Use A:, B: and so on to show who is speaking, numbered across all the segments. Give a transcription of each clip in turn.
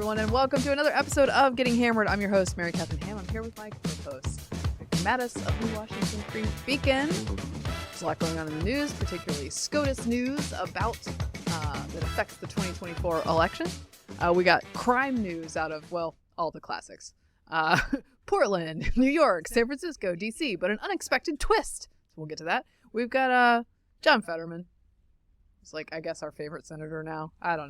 A: everyone, and welcome to another episode of Getting Hammered. I'm your host, Mary Catherine Ham. I'm here with my co-host, Victor Mattis of the Washington Free Beacon. There's a lot going on in the news, particularly SCOTUS news about that affects the 2024 election. We got crime news out of, well, all the classics. Portland, New York, San Francisco, D.C., but an unexpected twist. So we'll get to that. We've got John Fetterman. He's like, I guess, our favorite senator now. I don't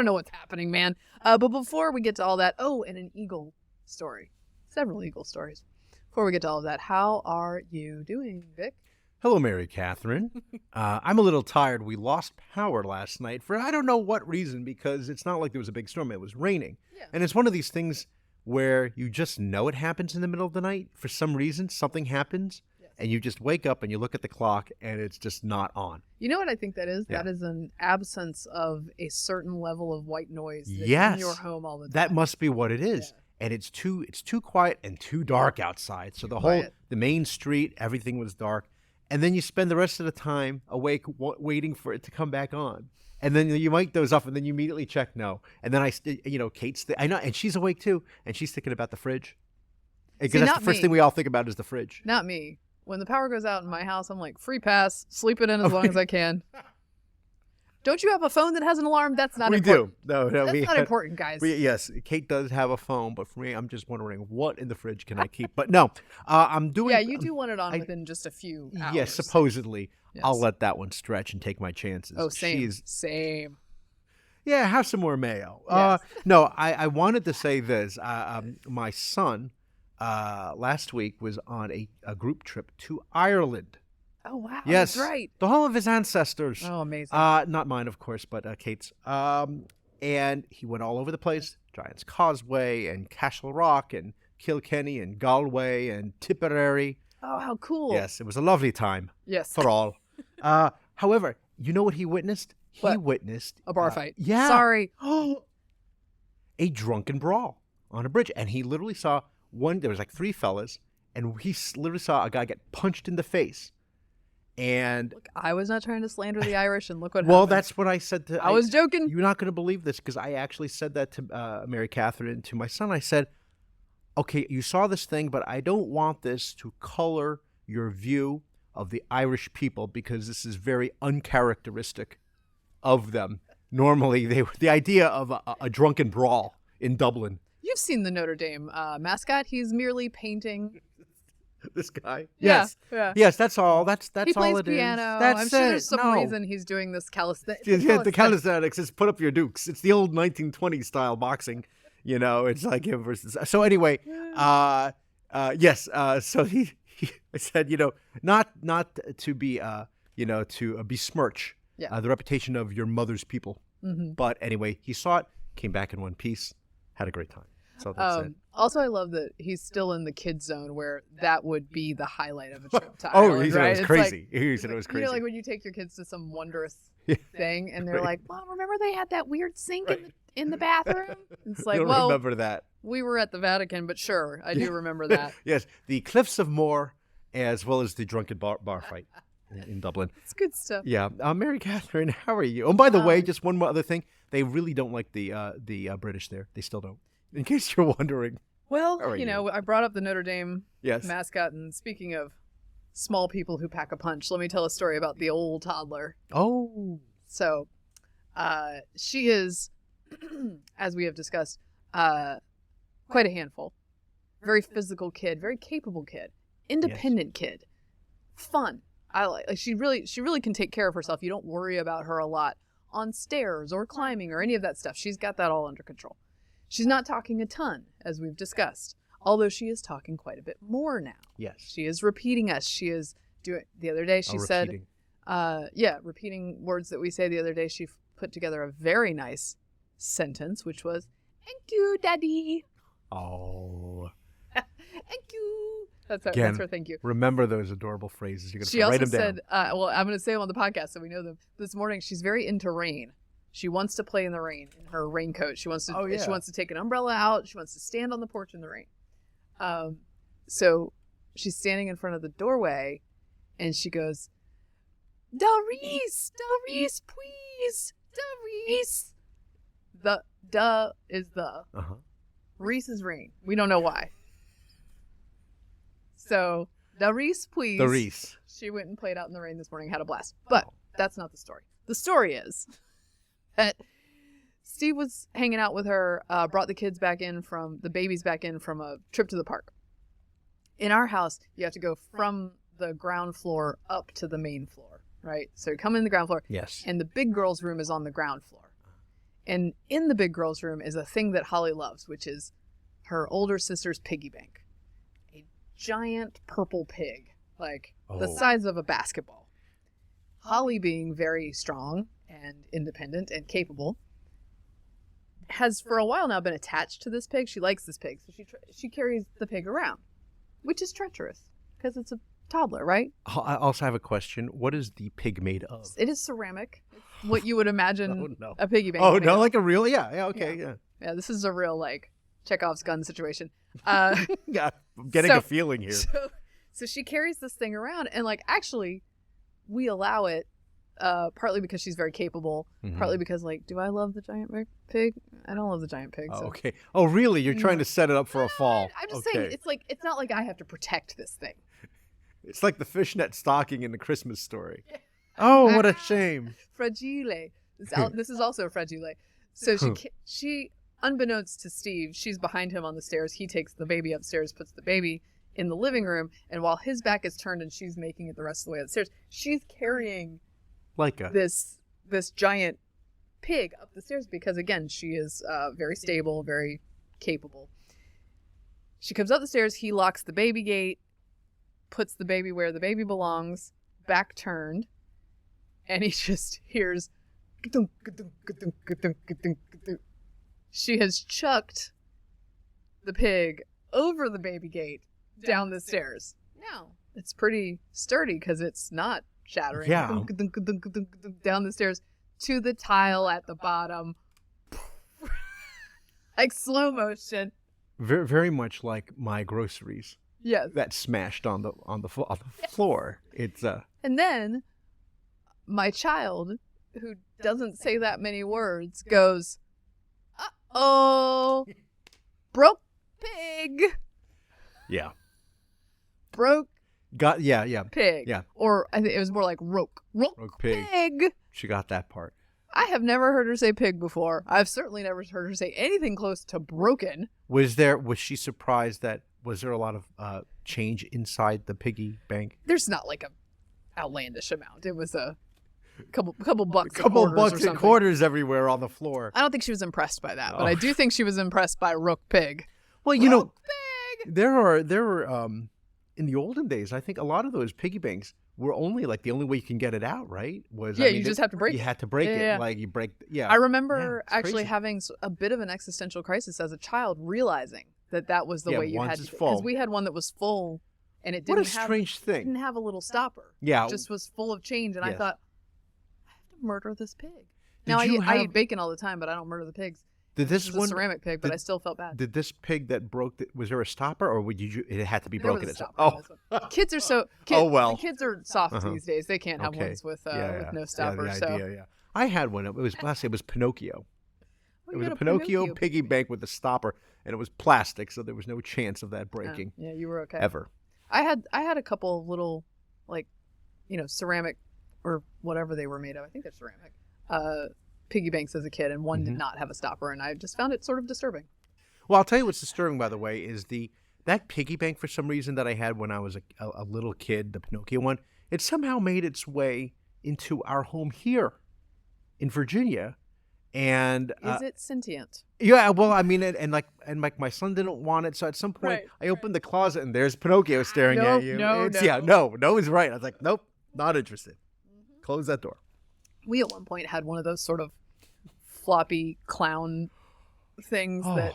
A: know what's happening, man. But before we get to all that, and an Eagle story. Several Eagle stories. Before we get to all of that, how are you doing, Vic?
B: Hello, Mary Catherine. I'm a little tired. We lost power last night for I don't know what reason, because it's not like there was a big storm. It was raining. Yeah. And it's one of these things where you just know it happens in the middle of the night. For some reason, something happens. And you just wake up and you look at the clock and it's just not on.
A: You know what I think that is? Yeah. That is an absence of a certain level of white noise that's in your home all the time.
B: That must be what it is. Yeah. And it's too quiet and too dark outside. So the main street, everything was dark. And then you spend the rest of the time awake waiting for it to come back on. And then you mic those off and then you immediately check no. And then Kate's I know, and she's awake too. And she's thinking about the fridge. Because that's the first thing we all think about is the fridge.
A: Not me. When the power goes out in my house, I'm like, free pass, sleep it in as long as I can. Don't you have a phone that has an alarm? That's not important.
B: We do. No,
A: that's not important, guys.
B: Yes, Kate does have a phone, but for me, I'm just wondering what in the fridge can I keep. But no, I'm doing...
A: Yeah, you do want it on within just a few hours.
B: Yes, supposedly. Yes. I'll let that one stretch and take my chances.
A: Oh, same. Same.
B: Yeah, have some more mayo.
A: Yes.
B: No, I wanted to say this. My son... last week was on a group trip to Ireland.
A: Oh, wow.
B: Yes.
A: That's right.
B: The home of his ancestors.
A: Oh, amazing.
B: Not mine, of course, but Kate's. And he went all over the place. Giant's Causeway and Cashel Rock and Kilkenny and Galway and Tipperary.
A: Oh, how cool.
B: Yes, it was a lovely time.
A: Yes.
B: For all. However, you know what he witnessed?
A: What?
B: He witnessed...
A: a bar fight.
B: Yeah.
A: Sorry.
B: A drunken brawl on a bridge. And he literally saw... there was like three fellas, and he literally saw a guy get punched in the face. And
A: look, I was not trying to slander the Irish, and look what
B: well,
A: happened.
B: that's what I said to...
A: I was joking.
B: You're not going to believe this, because I actually said that to Mary Catherine, to my son. I said, okay, you saw this thing, but I don't want this to color your view of the Irish people, because this is very uncharacteristic of them. Normally, the idea of a drunken brawl in Dublin.
A: You've seen the Notre Dame mascot. He's merely painting.
B: This guy?
A: Yes.
B: Yeah. Yes, that's all. That's all it is.
A: He plays piano. I'm sure there's some reason he's doing this calisthenics.
B: Yeah, the calisthenics is put up your dukes. It's the old 1920s style boxing. It's like him versus... So anyway, yes. So I said, not to be, to besmirch the reputation of your mother's people. Mm-hmm. But anyway, he saw it, came back in one piece, had a great time. So that's it.
A: Also, I love that he's still in the kid zone where that would be the highlight of a trip to Ireland.
B: He said
A: right?
B: it was crazy. He said it was crazy.
A: Like when you take your kids to some wondrous thing and they're like, well, remember they had that weird sink in the bathroom? It's like,
B: well, remember that.
A: We were at the Vatican, but sure, I do remember that.
B: Yes, the Cliffs of Moher, as well as the drunken bar fight in Dublin.
A: It's good stuff.
B: Yeah. Mary Catherine, how are you? Oh, by the way, just one more other thing. They really don't like the British there. They still don't. In case you're wondering.
A: Well, I brought up the Notre Dame mascot, and speaking of small people who pack a punch, let me tell a story about the old toddler.
B: Oh.
A: So, she is, as we have discussed, quite a handful. Very physical kid, very capable kid, independent kid, fun. I like she really can take care of herself. You don't worry about her a lot on stairs or climbing or any of that stuff. She's got that all under control. She's not talking a ton, as we've discussed, although she is talking quite a bit more now.
B: Yes.
A: She is repeating us. She is doing, the other day she said, repeating words that we say. The other day she put together a very nice sentence, which was, "Thank you, Daddy."
B: Oh.
A: Thank you. That's her thank you.
B: Remember those adorable phrases. You're going to write them down.
A: She also said, I'm going to say them on the podcast so we know them. This morning, she's very into rain. She wants to play in the rain in her raincoat. She wants to. She wants to take an umbrella out. She wants to stand on the porch in the rain. So she's standing in front of the doorway, and she goes, "Doris, please, Doris." The duh is the.
B: Uh-huh.
A: Reese is ring. We don't know why. So, the Reese, please.
B: The Reese.
A: She went and played out in the rain this morning, had a blast. But that's not the story. The story is that Steve was hanging out with her, brought the babies back in from a trip to the park. In our house, you have to go from the ground floor up to the main floor, right? So you come in the ground floor.
B: Yes.
A: And the big girl's room is on the ground floor. And in the big girl's room is a thing that Holly loves, which is her older sister's piggy bank. A giant purple pig, like the size of a basketball. Holly, being very strong and independent and capable, has for a while now been attached to this pig. She likes this pig, so she carries the pig around, which is treacherous because it's a toddler, right?
B: I also have a question. What is the pig made of?
A: It is ceramic. What you would imagine a piggy bank.
B: Oh, no, like a real, okay, yeah.
A: Yeah, this is a real, like, Chekhov's gun situation.
B: Yeah, I'm getting a feeling here.
A: So she carries this thing around, and, like, actually, we allow it, partly because she's very capable, partly because, like, do I love the giant pig? I don't love the giant pig.
B: Oh,
A: so.
B: okay. Oh, really? You're trying to set it up for a fall.
A: I'm just saying, it's not like I have to protect this thing.
B: It's like the fishnet stocking in the Christmas Story. Oh, what a shame.
A: Fragile. This is also fragile. So she, unbeknownst to Steve, she's behind him on the stairs. He takes the baby upstairs, puts the baby in the living room, and while his back is turned and she's making it the rest of the way upstairs, she's carrying this giant pig up the stairs because, again, she is very stable, very capable. She comes up the stairs. He locks the baby gate, puts the baby where the baby belongs, back turned, and he just hears she has chucked the pig over the baby gate down the stairs. Now, it's pretty sturdy because it's not shattering.
B: Yeah.
A: Down the stairs to the tile at the bottom. Like slow motion.
B: Very, very much like my groceries.
A: Yes.
B: That smashed on the floor. It's
A: And then my child, who doesn't say that many words, goes, "Uh-oh, broke pig."
B: Yeah.
A: Broke.
B: Yeah.
A: Pig.
B: Yeah.
A: Or I think it was more like roke pig.
B: She got that part.
A: I have never heard her say pig before. I've certainly never heard her say anything close to broken. Was
B: she surprised that? Was there a lot of change inside the piggy bank?
A: There's not like a outlandish amount. It was a couple bucks.
B: And quarters everywhere on the floor.
A: I don't think she was impressed by that, but I do think she was impressed by rook pig.
B: Well,
A: pig.
B: there were in the olden days, I think a lot of those piggy banks were only like the only way you can get it out, right?
A: You just have to break it.
B: You had to break it.
A: Yeah.
B: Like you break. Yeah.
A: I remember actually
B: crazy.
A: having a bit of an existential crisis as a child, realizing that was the way you had to. Because we had one that was full, and it didn't.
B: What a strange thing.
A: Didn't have a little stopper.
B: Yeah.
A: It just was full of change, and I thought, I have to murder this pig.
B: Now
A: I eat bacon all the time, but I don't murder the pigs.
B: This
A: was a ceramic pig, but I still felt bad.
B: Did this pig that broke? Was there a stopper, or it had to be broken?
A: There was a stopper. Kids are so. The kids are soft these days. They can't have ones with no stopper.
B: I had one. It was Pinocchio. It was a Pinocchio piggy bank with a stopper, and it was plastic, so there was no chance of that breaking.
A: Yeah, you were okay.
B: Ever.
A: I had a couple of little, ceramic or whatever they were made of. I think they're ceramic. Piggy banks as a kid, and one did not have a stopper, and I just found it sort of disturbing.
B: Well, I'll tell you what's disturbing, by the way, is that piggy bank for some reason that I had when I was a little kid, the Pinocchio one. It somehow made its way into our home here in Virginia, and
A: is it sentient?
B: Yeah, well, I mean, and my son didn't want it, so at some point I opened the closet and there's Pinocchio staring at you. No is right. I was like, nope, not interested. Close that door.
A: We at one point had one of those sort of floppy clown things
B: like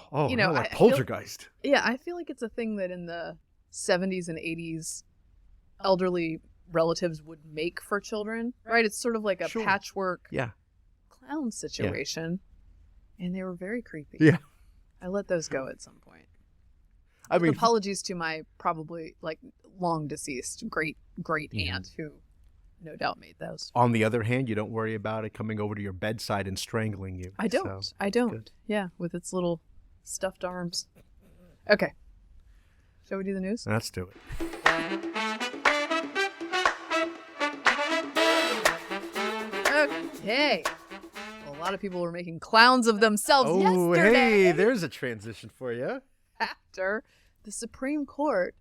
B: Poltergeist.
A: I feel like it's a thing that in the 70s and 80s elderly relatives would make for children, right? It's sort of like a patchwork clown situation, and they were very creepy.
B: Yeah.
A: I let those go at some point.
B: I mean,
A: apologies to my probably long deceased great aunt who no doubt made those.
B: On the other hand, you don't worry about it coming over to your bedside and strangling you.
A: I don't.
B: So,
A: I don't.
B: good.
A: Yeah, with its little stuffed arms. Okay. Shall we do the news?
B: Let's do it.
A: Okay. Well, a lot of people were making clowns of themselves
B: Oh,
A: yesterday.
B: hey, there's a transition for you.
A: After the Supreme Court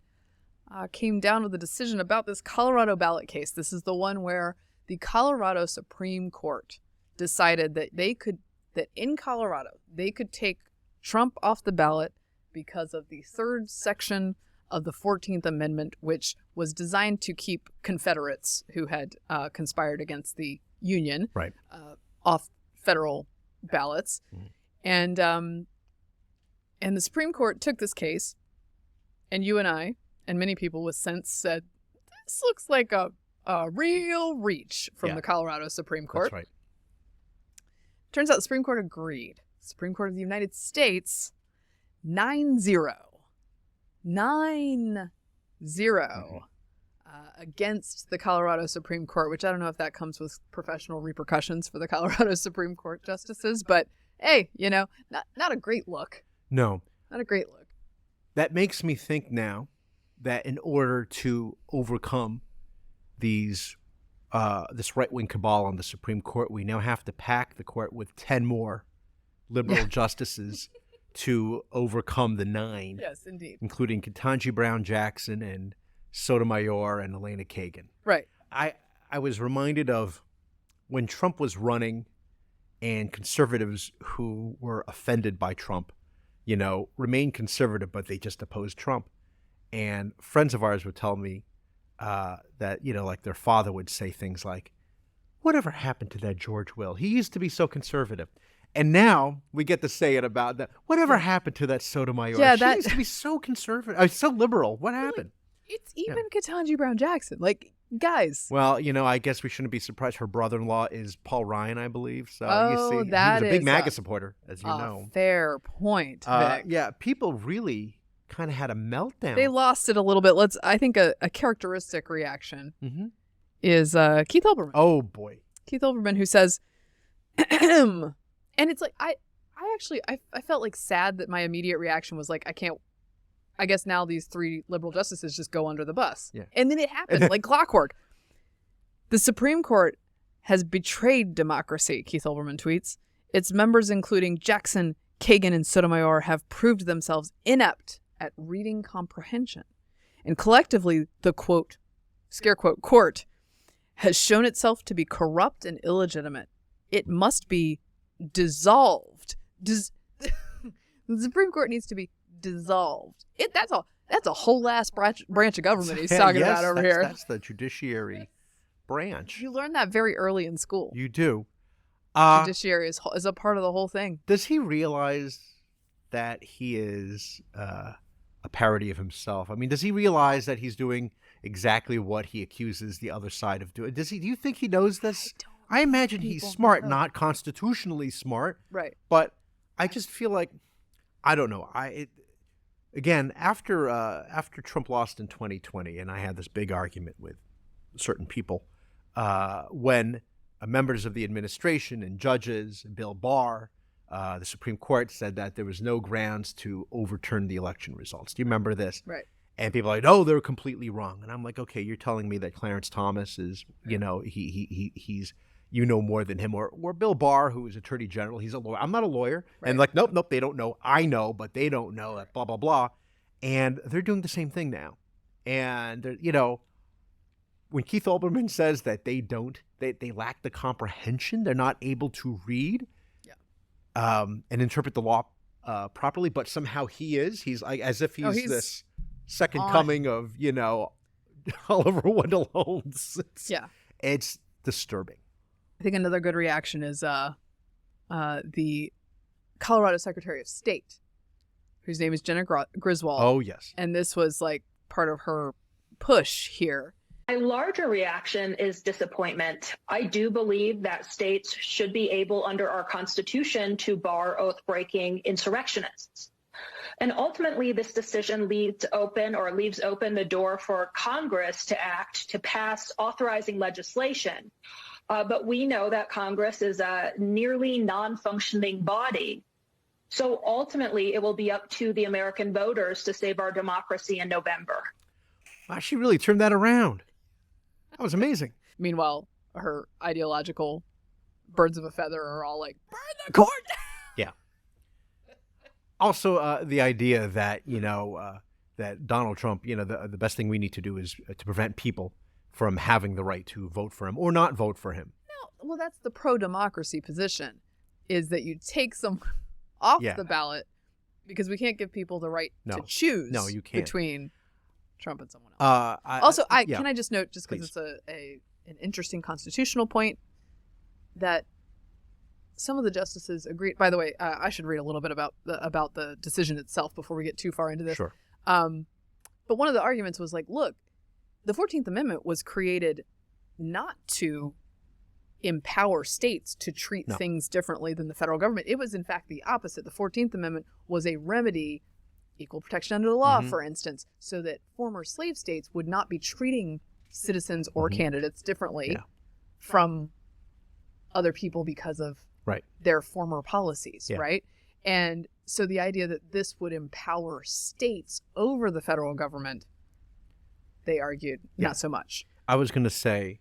A: came down with a decision about this Colorado ballot case. This is the one where the Colorado Supreme Court decided that in Colorado, they could take Trump off the ballot because of the third section of the 14th Amendment, which was designed to keep Confederates who had conspired against the Union
B: Right.
A: Off federal ballots. And the Supreme Court took this case, and you and I, and many people with sense said, this looks like a real reach from the Colorado Supreme Court.
B: That's right.
A: Turns out the Supreme Court agreed. Supreme Court of the United States, 9-0. 9-0 against the Colorado Supreme Court, which I don't know if that comes with professional repercussions for the Colorado Supreme Court justices, but hey, not a great look.
B: No.
A: Not a great look.
B: That makes me think now that in order to overcome this right-wing cabal on the Supreme Court, we now have to pack the court with 10 more liberal justices to overcome the 9.
A: Yes, indeed.
B: Including Ketanji Brown Jackson and Sotomayor and Elena Kagan.
A: Right.
B: I was reminded of when Trump was running and conservatives who were offended by Trump, remained conservative, but they just opposed Trump. And friends of ours would tell me that, like their father would say things like, whatever happened to that George Will? He used to be so conservative. And now we get to say it about that. Whatever happened to that Sotomayor?
A: Yeah,
B: she used to be so conservative, so liberal. What happened?
A: It's even Ketanji Brown Jackson. Like, guys.
B: Well, I guess we shouldn't be surprised. Her brother-in-law is Paul Ryan, I believe. So you see, he was a big MAGA supporter, as you know.
A: Fair point, Vic.
B: Yeah, people really kind of had a meltdown.
A: They lost it a little bit. I think a characteristic reaction is Keith Olbermann.
B: Oh boy,
A: Keith Olbermann, who says, and it's like I felt like sad that my immediate reaction was like, I guess now these 3 liberal justices just go under the bus.
B: Yeah.
A: And then it happened like clockwork. The Supreme Court has betrayed democracy, Keith Olbermann tweets. Its members, including Jackson, Kagan, and Sotomayor, have proved themselves inept at reading comprehension. And collectively, the quote, scare quote, court has shown itself to be corrupt and illegitimate. It must be dissolved. The Supreme Court needs to be dissolved. That's a whole last branch of government he's talking about over here.
B: That's the judiciary branch.
A: You learn that very early in school.
B: You do.
A: Judiciary is a part of the whole thing.
B: Does he realize that he is a parody of himself? I mean, does he realize that he's doing exactly what he accuses the other side of doing? Do you think he knows this? I imagine he's smart, not constitutionally smart.
A: Right.
B: But I just feel like, I don't know. Again, after Trump lost in 2020, and I had this big argument with certain people, when members of the administration and judges, Bill Barr, the Supreme Court said that there was no grounds to overturn the election results. Do you remember this?
A: Right.
B: And people are like, no, they're completely wrong. And I'm like, okay, you're telling me that Clarence Thomas is, he's more than him, or Bill Barr, who is Attorney General, he's a lawyer. I'm not a lawyer. Right. And like, nope, they don't know. I know, but they don't know, blah, blah, blah. And they're doing the same thing now. And, when Keith Olbermann says that they lack the comprehension, they're not able to read and interpret the law properly, but somehow he's like, as if he's this second coming of, Oliver Wendell Holmes. It's disturbing.
A: I think another good reaction is the Colorado Secretary of State, whose name is Jenna Griswold.
B: Oh, yes.
A: And this was like part of her push here.
C: My larger reaction is disappointment. I do believe that states should be able, under our Constitution, to bar oath-breaking insurrectionists. And ultimately, this decision leaves open the door for Congress to act to pass authorizing legislation. But we know that Congress is a nearly non-functioning body. So ultimately, it will be up to the American voters to save our democracy in November.
B: Wow, she really turned that around. That was amazing.
A: Meanwhile, her ideological birds of a feather are all like, burn the court down!
B: Yeah. Also, the idea that, that Donald Trump, the best thing we need to do is to prevent people from having the right to vote for him or not vote for him.
A: No, well, that's the pro-democracy position, is that you take someone off the ballot because we can't give people the right to choose
B: you can't.
A: Between Trump and someone else. Can I just note, just because it's an interesting constitutional point, that some of the justices agreed. By the way, I should read a little bit about the decision itself before we get too far into this.
B: Sure.
A: But one of the arguments was like, look, the 14th Amendment was created not to empower states to treat things differently than the federal government. It was, in fact, the opposite. The 14th Amendment was a remedy, equal protection under the law, for instance, so that former slave states would not be treating citizens or candidates differently from other people because of their former policies, right? And so the idea that this would empower states over the federal government, they argued, not so much.
B: I was going to say,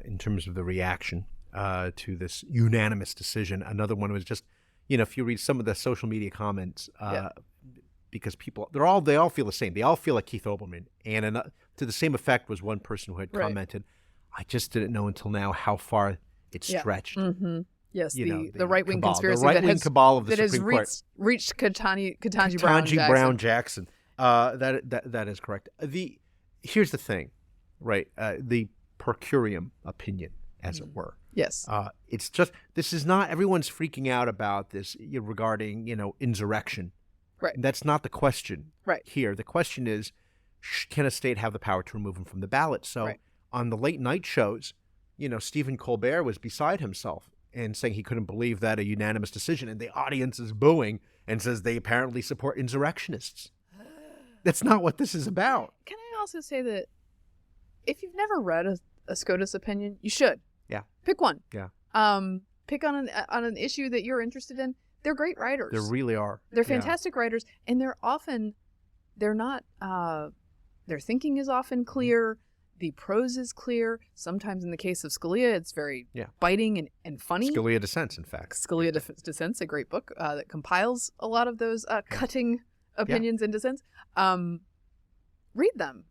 B: in terms of the reaction to this unanimous decision, another one was just, if you read some of the social media comments, because people, they all feel the same. They all feel like Keith Olbermann. And to the same effect was one person who had commented, I just didn't know until now how far it stretched.
A: Mm-hmm. Yes, the right-wing
B: cabal,
A: conspiracy
B: the right-wing cabal of the
A: that
B: Supreme
A: has
B: Court.
A: reached Ketanji
B: Brown Jackson. That is correct. Here's the thing, right? The per curiam opinion, as it were.
A: Yes.
B: It's just, this is not, everyone's freaking out about this regarding, insurrection.
A: Right.
B: And that's not the question here. The question is, can a state have the power to remove him from the ballot? So on the late night shows, Stephen Colbert was beside himself and saying he couldn't believe that a unanimous decision, and the audience is booing and says they apparently support insurrectionists. That's not what this is about.
A: Can I also say that if you've never read a SCOTUS opinion, you should.
B: Yeah.
A: Pick one.
B: Yeah.
A: Pick on an issue that you're interested in. They're great writers.
B: They really are.
A: They're fantastic writers, and they're not, their thinking is often clear. The prose is clear. Sometimes in the case of Scalia, it's very biting and funny.
B: Scalia Dissents, in fact.
A: Scalia Dissents, a great book that compiles a lot of those cutting opinions and dissents. Read them.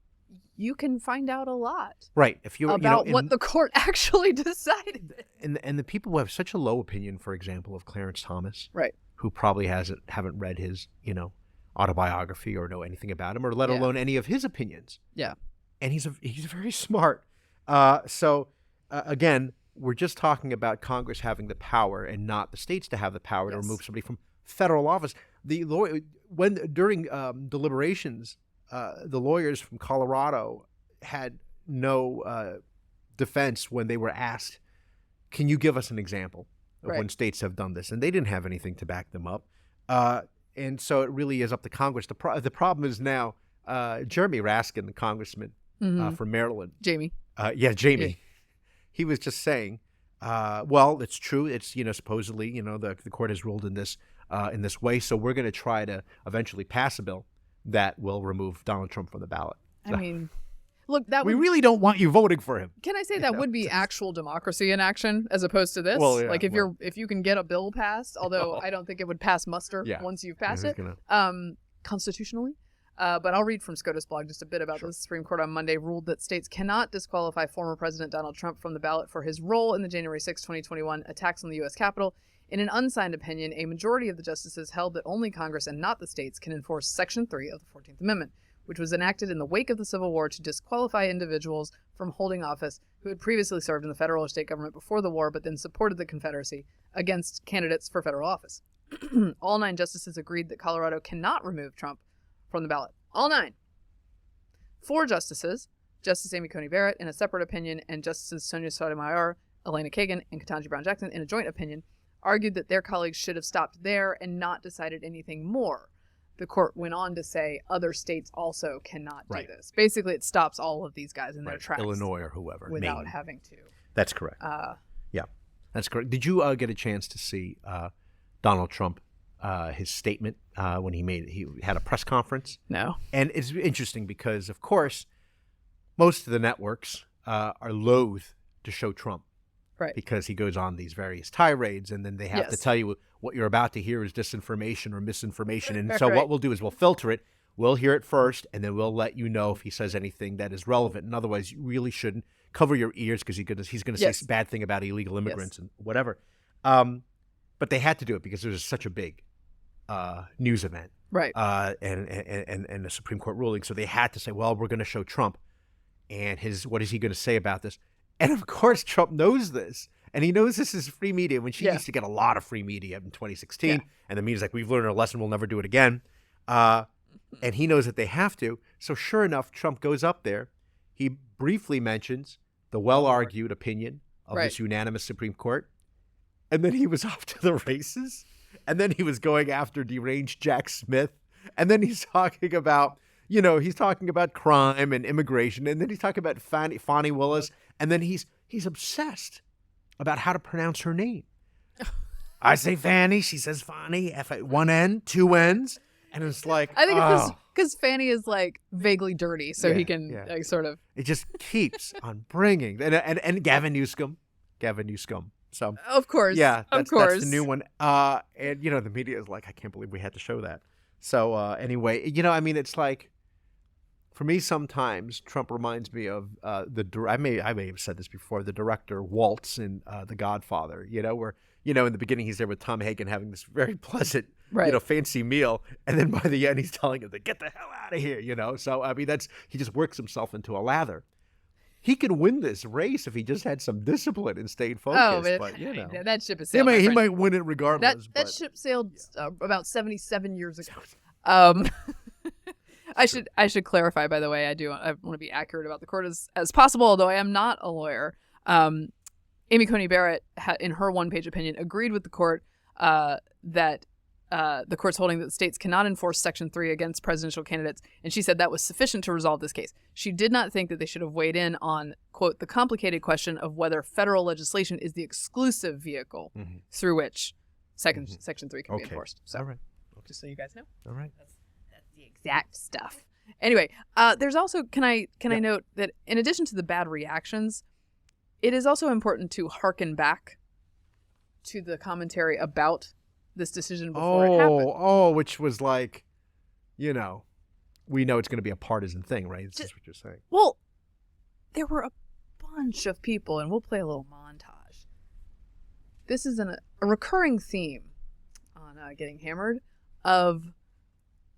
A: You can find out a lot.
B: Right. If you
A: about what the court actually decided.
B: And the people who have such a low opinion, for example, of Clarence Thomas,
A: right,
B: who probably haven't read his, autobiography or know anything about him, or let alone any of his opinions.
A: Yeah.
B: And he's very smart. Again, we're just talking about Congress having the power and not the states to have the power to remove somebody from federal office. During deliberations, the lawyers from Colorado had no defense when they were asked, can you give us an example of when states have done this? And they didn't have anything to back them up. And so it really is up to Congress. The problem is now Jeremy Raskin, the congressman from Maryland.
A: Jamie.
B: Jamie. Yeah. He was just saying, well, it's true. It's, supposedly, the court has ruled in this way. So we're going to try to eventually pass a bill that will remove Donald Trump from the ballot. So,
A: I mean, look,
B: we really don't want you voting for him.
A: Can I say that would be actual democracy in action as opposed to this?
B: Well, yeah,
A: like if you can get a bill passed, although I don't think it would pass muster once you've passed it constitutionally. But I'll read from SCOTUS blog just a bit about this. The Supreme Court on Monday ruled that states cannot disqualify former President Donald Trump from the ballot for his role in the January 6, 2021 attacks on the U.S. Capitol. In an unsigned opinion, a majority of the justices held that only Congress and not the states can enforce Section 3 of the 14th Amendment, which was enacted in the wake of the Civil War to disqualify individuals from holding office who had previously served in the federal or state government before the war but then supported the Confederacy against candidates for federal office. All 9 justices agreed that Colorado cannot remove Trump from the ballot. All 9. 4 justices, Justice Amy Coney Barrett in a separate opinion, and Justices Sonia Sotomayor, Elena Kagan, and Ketanji Brown Jackson in a joint opinion, argued that their colleagues should have stopped there and not decided anything more. the court went on to say other states also cannot do
B: Right.
A: this. Basically, it stops all of these guys in their
B: Right.
A: tracks.
B: Illinois or whoever.
A: Without
B: Maine.
A: having to.
B: That's correct.
A: Uh,
B: Yeah, that's correct. Did you get a chance to see Donald Trump, his statement when he had a press conference?
A: no.
B: And it's interesting because, of course, most of the networks are loath to show Trump.
A: Right.
B: Because he goes on these various tirades, and then they have to
A: Yes.
B: tell you what you're about to hear is disinformation or misinformation. And so
A: Right.
B: what we'll do is we'll filter it. We'll hear it first, and then we'll let you know if he says anything that is relevant. And otherwise, you really shouldn't cover your ears because he's going to
A: Yes.
B: say a bad thing about illegal immigrants and whatever. But they had to do it because there was such a big news event
A: Right.
B: and the Supreme Court ruling. So they had to say, well, we're going to show Trump and what is he going to say about this? And of course, Trump knows this, and he knows this is free media. When she used to get a lot of free media in 2016, and the media's like, we've learned our lesson, we'll never do it again. And he knows that they have to. So sure enough, Trump goes up there. He briefly mentions the well-argued opinion of this unanimous Supreme Court, and then he was off to the races. And then he was going after deranged Jack Smith, and then he's talking about crime and immigration, and then he's talking about Fani Willis, and then he's obsessed about how to pronounce her name. I say Fanny, she says Fani, one N, two N's, and it's like,
A: I think it's because Fanny is like vaguely dirty, so he can like, sort of.
B: It just keeps on bringing, and Gavin Newsom. So
A: Of course.
B: yeah,
A: of course.
B: that's the new one. And the media is like, I can't believe we had to show that. So anyway, I mean, it's like, for me, sometimes Trump reminds me of I may have said this before, the director Waltz in The Godfather. Where in the beginning he's there with Tom Hagen having this very pleasant, fancy meal, and then by the end he's telling him to get the hell out of here. So I mean, he just works himself into a lather. He could win this race if he just had some discipline and stayed focused. But
A: that ship has sailed.
B: he might win it regardless.
A: That ship sailed about 77 years ago. I should clarify, by the way, I want to be accurate about the court as possible, although I am not a lawyer. Amy Coney Barrett, in her one-page opinion, agreed with the court that the court's holding that the states cannot enforce Section 3 against presidential candidates, and she said that was sufficient to resolve this case. She did not think that they should have weighed in on, quote, the complicated question of whether federal legislation is the exclusive vehicle through which Section 3 can be enforced. So,
B: all right.
A: Just so you guys know.
B: All right.
A: That's the exact stuff. Anyway, there's also, can I note that in addition to the bad reactions, it is also important to hearken back to the commentary about this decision before it happened.
B: Which was like, we know it's going to be a partisan thing, right? That's what you're saying.
A: Well, there were a bunch of people, and we'll play a little montage. This is a recurring theme on Getting Hammered of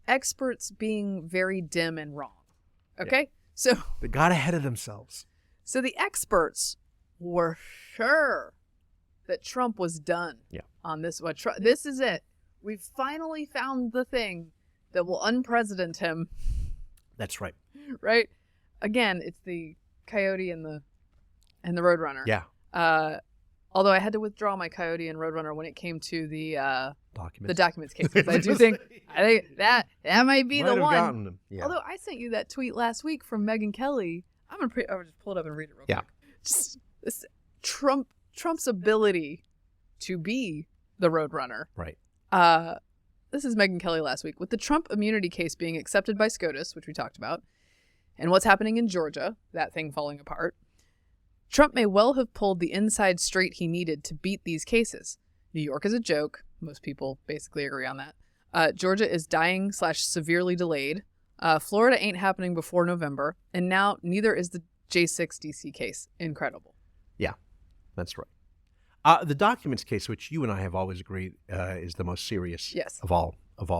A: experts being very dim and wrong. Okay?
B: Yeah.
A: So
B: they got ahead of themselves.
A: So the experts were sure that Trump was done on this one. This is it. We've finally found the thing that will unpresident him.
B: That's right.
A: Right? Again, it's the Coyote and the Roadrunner.
B: Yeah.
A: Although I had to withdraw my Coyote and Roadrunner when it came to the documents case. Because I think that might be the one.
B: Yeah.
A: Although I sent you that tweet last week from Megyn Kelly. I'll just pull it up and read it real quick. Just this Trump's ability to be the Roadrunner.
B: Right.
A: This is Megyn Kelly last week. With the Trump immunity case being accepted by SCOTUS, which we talked about, and what's happening in Georgia, that thing falling apart, Trump may well have pulled the inside straight he needed to beat these cases. New York is a joke. Most people basically agree on that. Georgia is dying / severely delayed. Florida ain't happening before November. And now neither is the J6 DC case. Incredible.
B: Yeah, that's right. The documents case, which you and I have always agreed is the most serious of all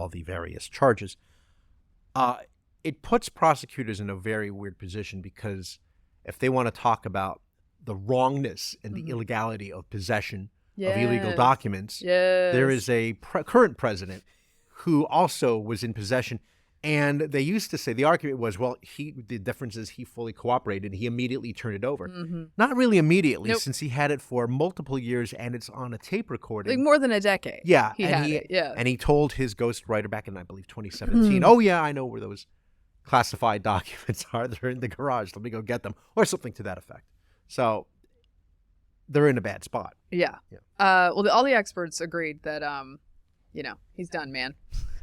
B: the various charges, it puts prosecutors in a very weird position because if they want to talk about the wrongness and the illegality of possession of illegal documents, there is a current president who also was in possession. And they used to say, the argument was, well, the difference is he fully cooperated. He immediately turned it over.
A: Mm-hmm.
B: Not really immediately,
A: Nope.
B: since he had it for multiple years and it's on a tape recording.
A: Like more than a decade.
B: Yeah.
A: He had it. Yeah.
B: And he told his ghostwriter back in, I believe, 2017, oh, yeah, I know where those classified documents are. They're in the garage. Let me go get them. Or something to that effect. So they're in a bad spot.
A: Yeah. Well, all the experts agreed that, he's done, man.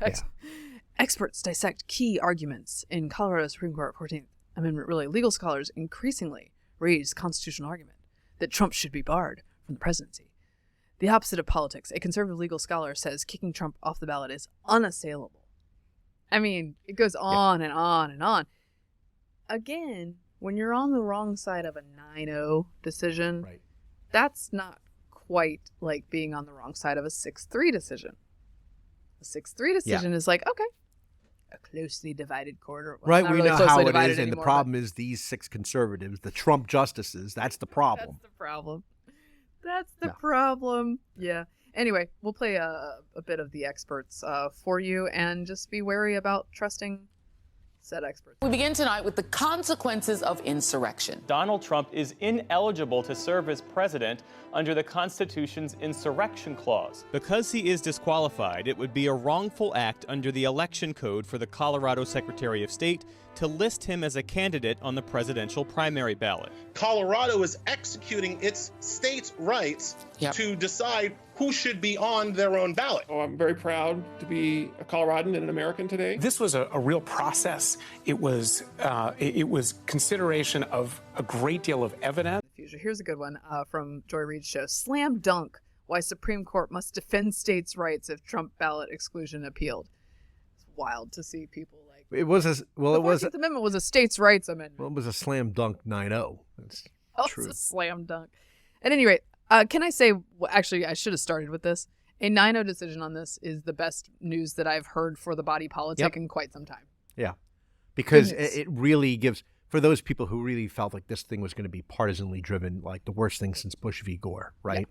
B: Yeah.
A: Experts dissect key arguments in Colorado Supreme Court 14th Amendment ruling. Legal scholars increasingly raise constitutional argument that Trump should be barred from the presidency. The opposite of politics, a conservative legal scholar says kicking Trump off the ballot is unassailable. I mean, it goes on and on and on. Again, when you're on the wrong side of a 9-0 decision,
B: Right.
A: that's not quite like being on the wrong side of a 6-3 decision. A 6-3 decision is like, okay, a closely divided court. Well,
B: Right,
A: not
B: we
A: really
B: know
A: closely
B: how it
A: divided
B: is, and the
A: anymore,
B: problem is these 6 conservatives, the Trump justices, that's the problem.
A: That's the problem. That's the problem. Yeah. Anyway, we'll play a bit of the experts for you, and just be wary about trusting said experts.
D: We begin tonight with the consequences of insurrection.
E: Donald Trump is ineligible to serve as president under the Constitution's insurrection clause.
F: Because he is disqualified, it would be a wrongful act under the election code for the Colorado Secretary of State to list him as a candidate on the presidential primary ballot.
G: Colorado is executing its state's rights to decide who should be on their own ballot.
H: Oh, I'm very proud to be a Coloradan and an American today.
I: This was a real process. It was consideration of a great deal of evidence.
A: Here's a good one from Joy Reid's show. Slam dunk why Supreme Court must defend states' rights if Trump ballot exclusion appealed. It's wild to see people like...
B: It was
A: The 14th Amendment was a states' rights amendment.
B: Well, it was a slam dunk 9-0. That's true.
A: It's a slam dunk. At any rate, can I say, actually, I should have started with this. A 9-0 decision on this is the best news that I've heard for the body politic in quite some time.
B: Yeah, because it really gives, for those people who really felt like this thing was going to be partisanly driven, like the worst thing since Bush v. Gore, right? Yeah.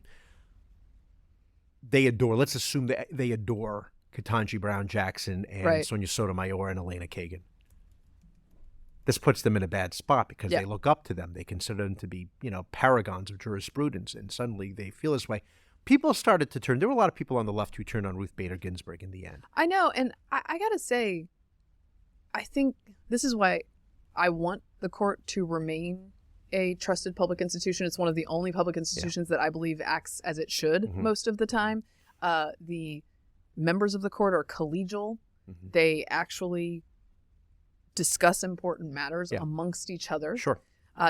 B: They adore, let's assume that they adore Ketanji Brown Jackson and Sonia Sotomayor and Elena Kagan. This puts them in a bad spot because they look up to them. They consider them to be, paragons of jurisprudence, and suddenly they feel this way. People started to turn. There were a lot of people on the left who turned on Ruth Bader Ginsburg in the end.
A: I know, and I got to say, I think this is why I want the court to remain a trusted public institution. It's one of the only public institutions that I believe acts as it should most of the time. The members of the court are collegial. They actually discuss important matters amongst each other.
B: Sure.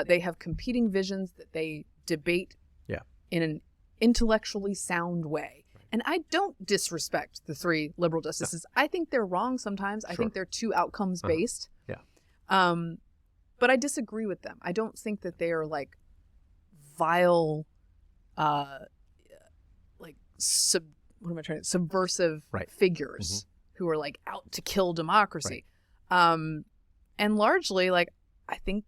A: They have competing visions that they debate in an intellectually sound way. And I don't disrespect the 3 liberal justices. I think they're wrong sometimes. I think they're too outcomes based. But I disagree with them. I don't think that they are like vile, subversive figures who are like out to kill democracy. And largely, like, I think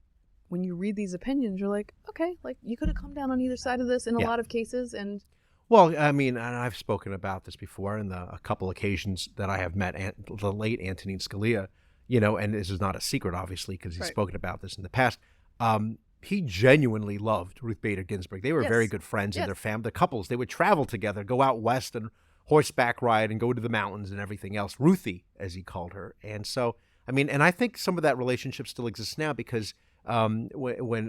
A: when you read these opinions, you're like, okay, like you could have come down on either side of this in a lot of cases. And
B: well, I mean, and I've spoken about this before in a couple occasions that I have met the late Antonin Scalia, and this is not a secret, obviously, because he's spoken about this in the past. He genuinely loved Ruth Bader Ginsburg. They were very good friends in their family. The couples, they would travel together, go out west and horseback ride and go to the mountains and everything else. Ruthie, as he called her. And so, I mean, and I think some of that relationship still exists now because when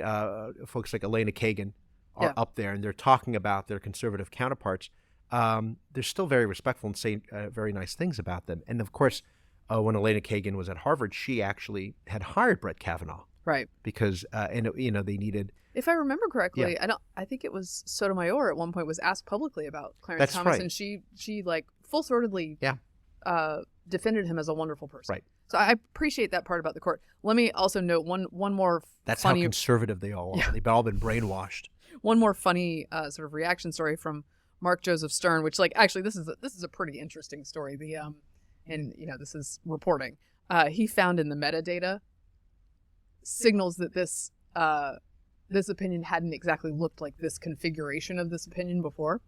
B: folks like Elena Kagan are up there and they're talking about their conservative counterparts, they're still very respectful and say very nice things about them. And of course, when Elena Kagan was at Harvard, she actually had hired Brett Kavanaugh. Right. Because, they needed...
A: If I remember correctly, I think it was Sotomayor at one point was asked publicly about Clarence Thomas, and she like full-throatedly defended him as a wonderful person. Right. So I appreciate that part about the court. Let me also note one more
B: That's
A: funny...
B: how conservative they all are. They've all been brainwashed.
A: One more funny sort of reaction story from Mark Joseph Stern, which, like, actually this is a pretty interesting story. This is reporting. He found in the metadata signals that this opinion hadn't exactly looked like this configuration of this opinion before.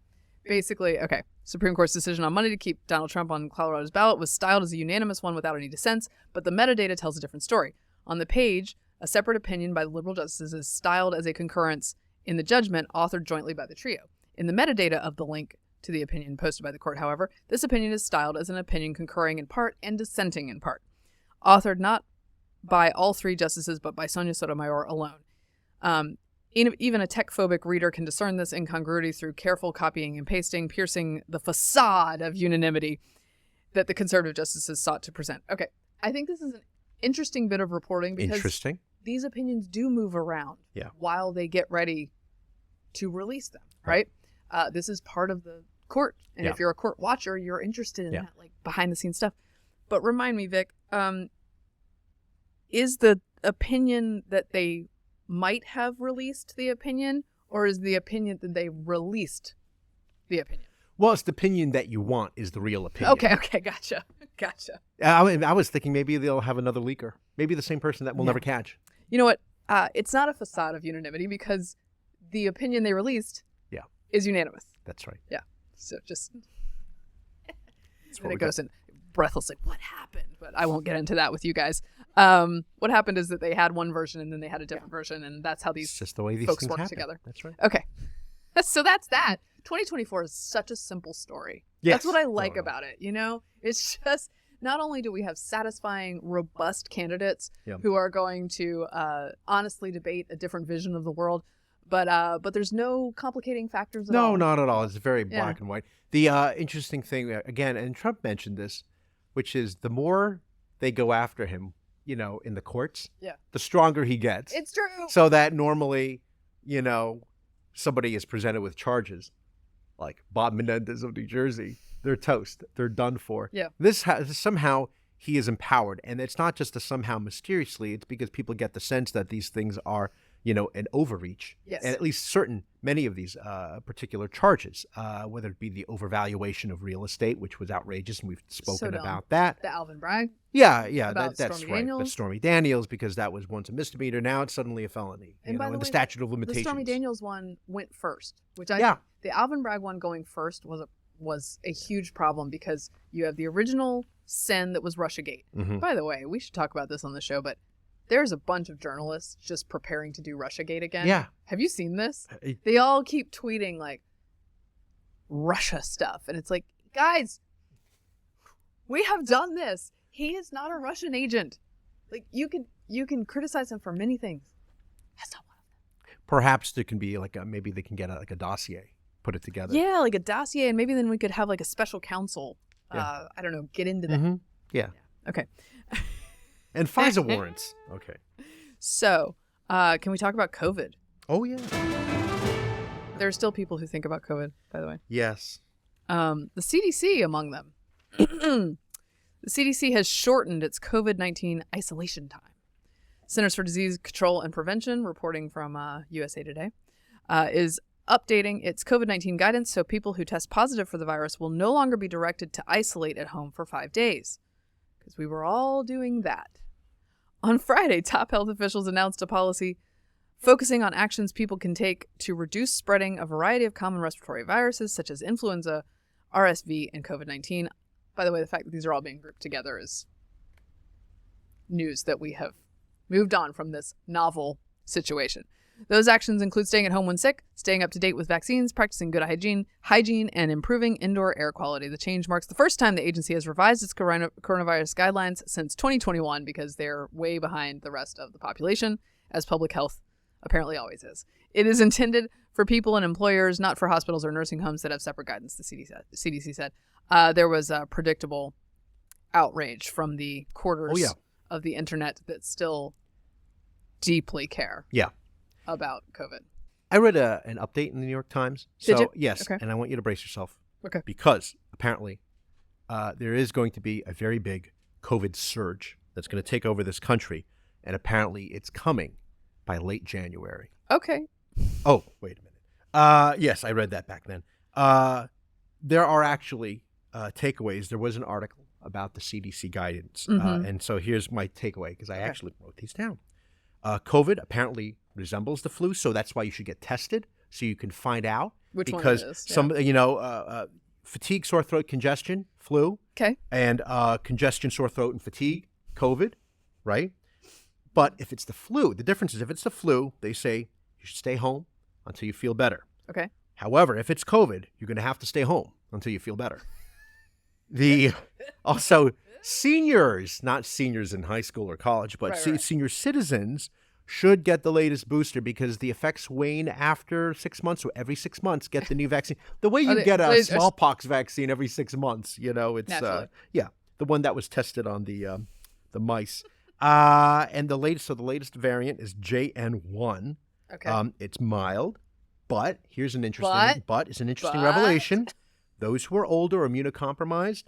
A: Basically, okay, Supreme Court's decision on Monday to keep Donald Trump on Colorado's ballot was styled as a unanimous one without any dissents, but the metadata tells a different story. On the page, a separate opinion by the liberal justices is styled as a concurrence in the judgment authored jointly by the trio. In the metadata of the link to the opinion posted by the court, however, this opinion is styled as an opinion concurring in part and dissenting in part, authored not by all three justices but by Sonia Sotomayor alone. Even a tech-phobic reader can discern this incongruity through careful copying and pasting, piercing the facade of unanimity that the conservative justices sought to present. Okay, I think this is an interesting bit of reporting because these opinions do move around while they get ready to release them, right? This is part of the court. And if you're a court watcher, you're interested in that, like behind-the-scenes stuff. But remind me, Vic, is the opinion that they might have released the opinion, or is the opinion that they released the opinion?
B: Well, it's the opinion that you want is the real opinion.
A: Okay, gotcha.
B: I was thinking maybe they'll have another leaker. Maybe the same person that we'll never catch.
A: You know what? It's not a facade of unanimity because the opinion they released is unanimous.
B: That's right.
A: Yeah. So just... then it goes in breathless, like, what happened? But I won't get into that with you guys. What happened is that they had one version and then they had a different version, and that's how these
B: just the way these
A: folks
B: things
A: work
B: happen.
A: together.
B: That's right.
A: Okay. So that's that. 2024 is such a simple story.
B: Yes.
A: That's what I like about it. You know, it's just not only do we have satisfying, robust candidates who are going to honestly debate a different vision of the world, but there's no complicating factors at all.
B: No, not at all. It's very black and white. The interesting thing, again, and Trump mentioned this, which is the more they go after him, you know, in the courts, the stronger he gets.
A: It's true.
B: So that normally, you know, somebody is presented with charges like Bob Menendez of New Jersey. They're toast. They're done for.
A: Yeah.
B: Somehow he is empowered. And it's not just a somehow mysteriously. It's because people get the sense that these things are, you know, an overreach.
A: Yes.
B: And at least many of these particular charges, whether it be the overvaluation of real estate, which was outrageous, and we've spoken about that.
A: The Alvin Bragg.
B: Yeah, that's
A: Stormy
B: right.
A: Daniels.
B: That's Stormy Daniels, because that was once a misdemeanor. Now it's suddenly a felony.
A: And by the way,
B: the statute of limitations.
A: The Stormy Daniels one went first, which I think the Alvin Bragg one going first was a huge problem because you have the original sin that was Russiagate.
B: Mm-hmm.
A: By the way, we should talk about this on the show, but there's a bunch of journalists just preparing to do Russiagate again.
B: Yeah.
A: Have you seen this? They all keep tweeting like Russia stuff. And it's like, guys, we have done this. He is not a Russian agent. Like you can criticize him for many things. That's not one of them.
B: Perhaps there can be maybe they can get a dossier, put it together.
A: Yeah, like a dossier, and maybe then we could have like a special counsel. I don't know, get into that.
B: Mm-hmm. Yeah.
A: Okay.
B: And FISA warrants. Okay.
A: So, can we talk about COVID?
B: Oh, yeah.
A: There are still people who think about COVID, by the way.
B: Yes.
A: The CDC among them. The CDC has shortened its COVID-19 isolation time. Centers for Disease Control and Prevention, reporting from USA Today, is updating its COVID-19 guidance so people who test positive for the virus will no longer be directed to isolate at home for 5 days. Because we were all doing that. On Friday, top health officials announced a policy focusing on actions people can take to reduce spreading a variety of common respiratory viruses such as influenza, RSV, and COVID-19. By the way, the fact that these are all being grouped together is news that we have moved on from this novel situation. Those actions include staying at home when sick, staying up to date with vaccines, practicing good hygiene, and improving indoor air quality. The change marks the first time the agency has revised its coronavirus guidelines since 2021 because they're way behind the rest of the population, as public health apparently always is. It is intended for people and employers, not for hospitals or nursing homes that have separate guidance, the CDC said. There was a predictable outrage from the quarters of the internet that still deeply care.
B: Yeah.
A: About COVID.
B: I read an update in the New York Times.
A: Did you?
B: Yes,
A: okay.
B: And I want you to brace yourself.
A: Okay.
B: Because apparently there is going to be a very big COVID surge that's going to take over this country, and apparently it's coming by late January.
A: Okay.
B: Oh, wait a minute. Yes, I read that back then. There are actually takeaways. There was an article about the CDC guidance, and so here's my takeaway because I actually wrote these down. COVID apparently resembles the flu, so that's why you should get tested so you can find out.
A: Which
B: because
A: one it is?
B: some fatigue, sore throat, congestion, flu.
A: Okay.
B: And congestion, sore throat, and fatigue, COVID, right? But if it's the flu, the difference is if it's the flu, they say you should stay home until you feel better.
A: Okay.
B: However, if it's COVID, you're going to have to stay home until you feel better. Also, seniors, not seniors in high school or college, but senior citizens should get the latest booster because the effects wane after 6 months. So every 6 months, get the new vaccine. The way you get a smallpox vaccine every 6 months, it's the one that was tested on the mice. And the latest variant is JN1.
A: Okay.
B: It's mild, but here's an interesting revelation. Those who are older or immunocompromised,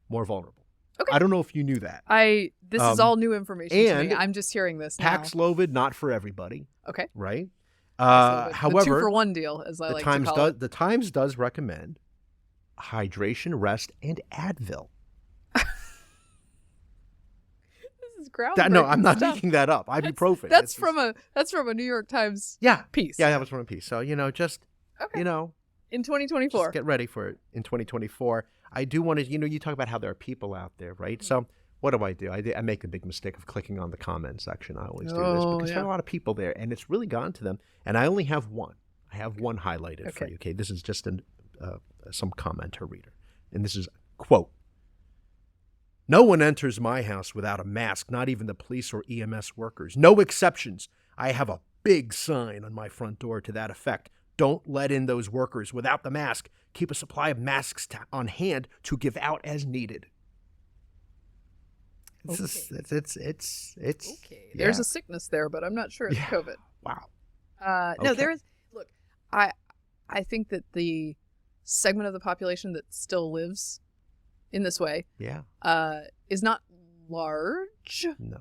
B: more vulnerable. Okay. I don't know if you knew that.
A: This is all new information to me. I'm just hearing this now.
B: Paxlovid, not for everybody.
A: Okay.
B: Right?
A: However, the 2-for-1 deal, as I like to call it.
B: The Times does recommend hydration, rest, and Advil.
A: This is groundbreaking.
B: No, I'm not making that up. Ibuprofen.
A: That's from a New York Times piece.
B: Yeah, that was from a piece. So,
A: in 2024.
B: Just get ready for it in 2024. I do want to, you talk about how there are people out there, right? Mm-hmm. So what do? I make a big mistake of clicking on the comment section. I always do this because there are a lot of people there, and it's really gotten to them. And I only have one. I have one highlighted for you. Okay, this is just some commenter reader. And this is, quote, "No one enters my house without a mask, not even the police or EMS workers. No exceptions. I have a big sign on my front door to that effect. Don't let in those workers without the mask. Keep a supply of masks on hand to give out as needed." It's
A: okay. There's a sickness there, but I'm not sure it's COVID.
B: Wow.
A: No, there is. Look, I think that the segment of the population that still lives in this way, is not large.
B: No.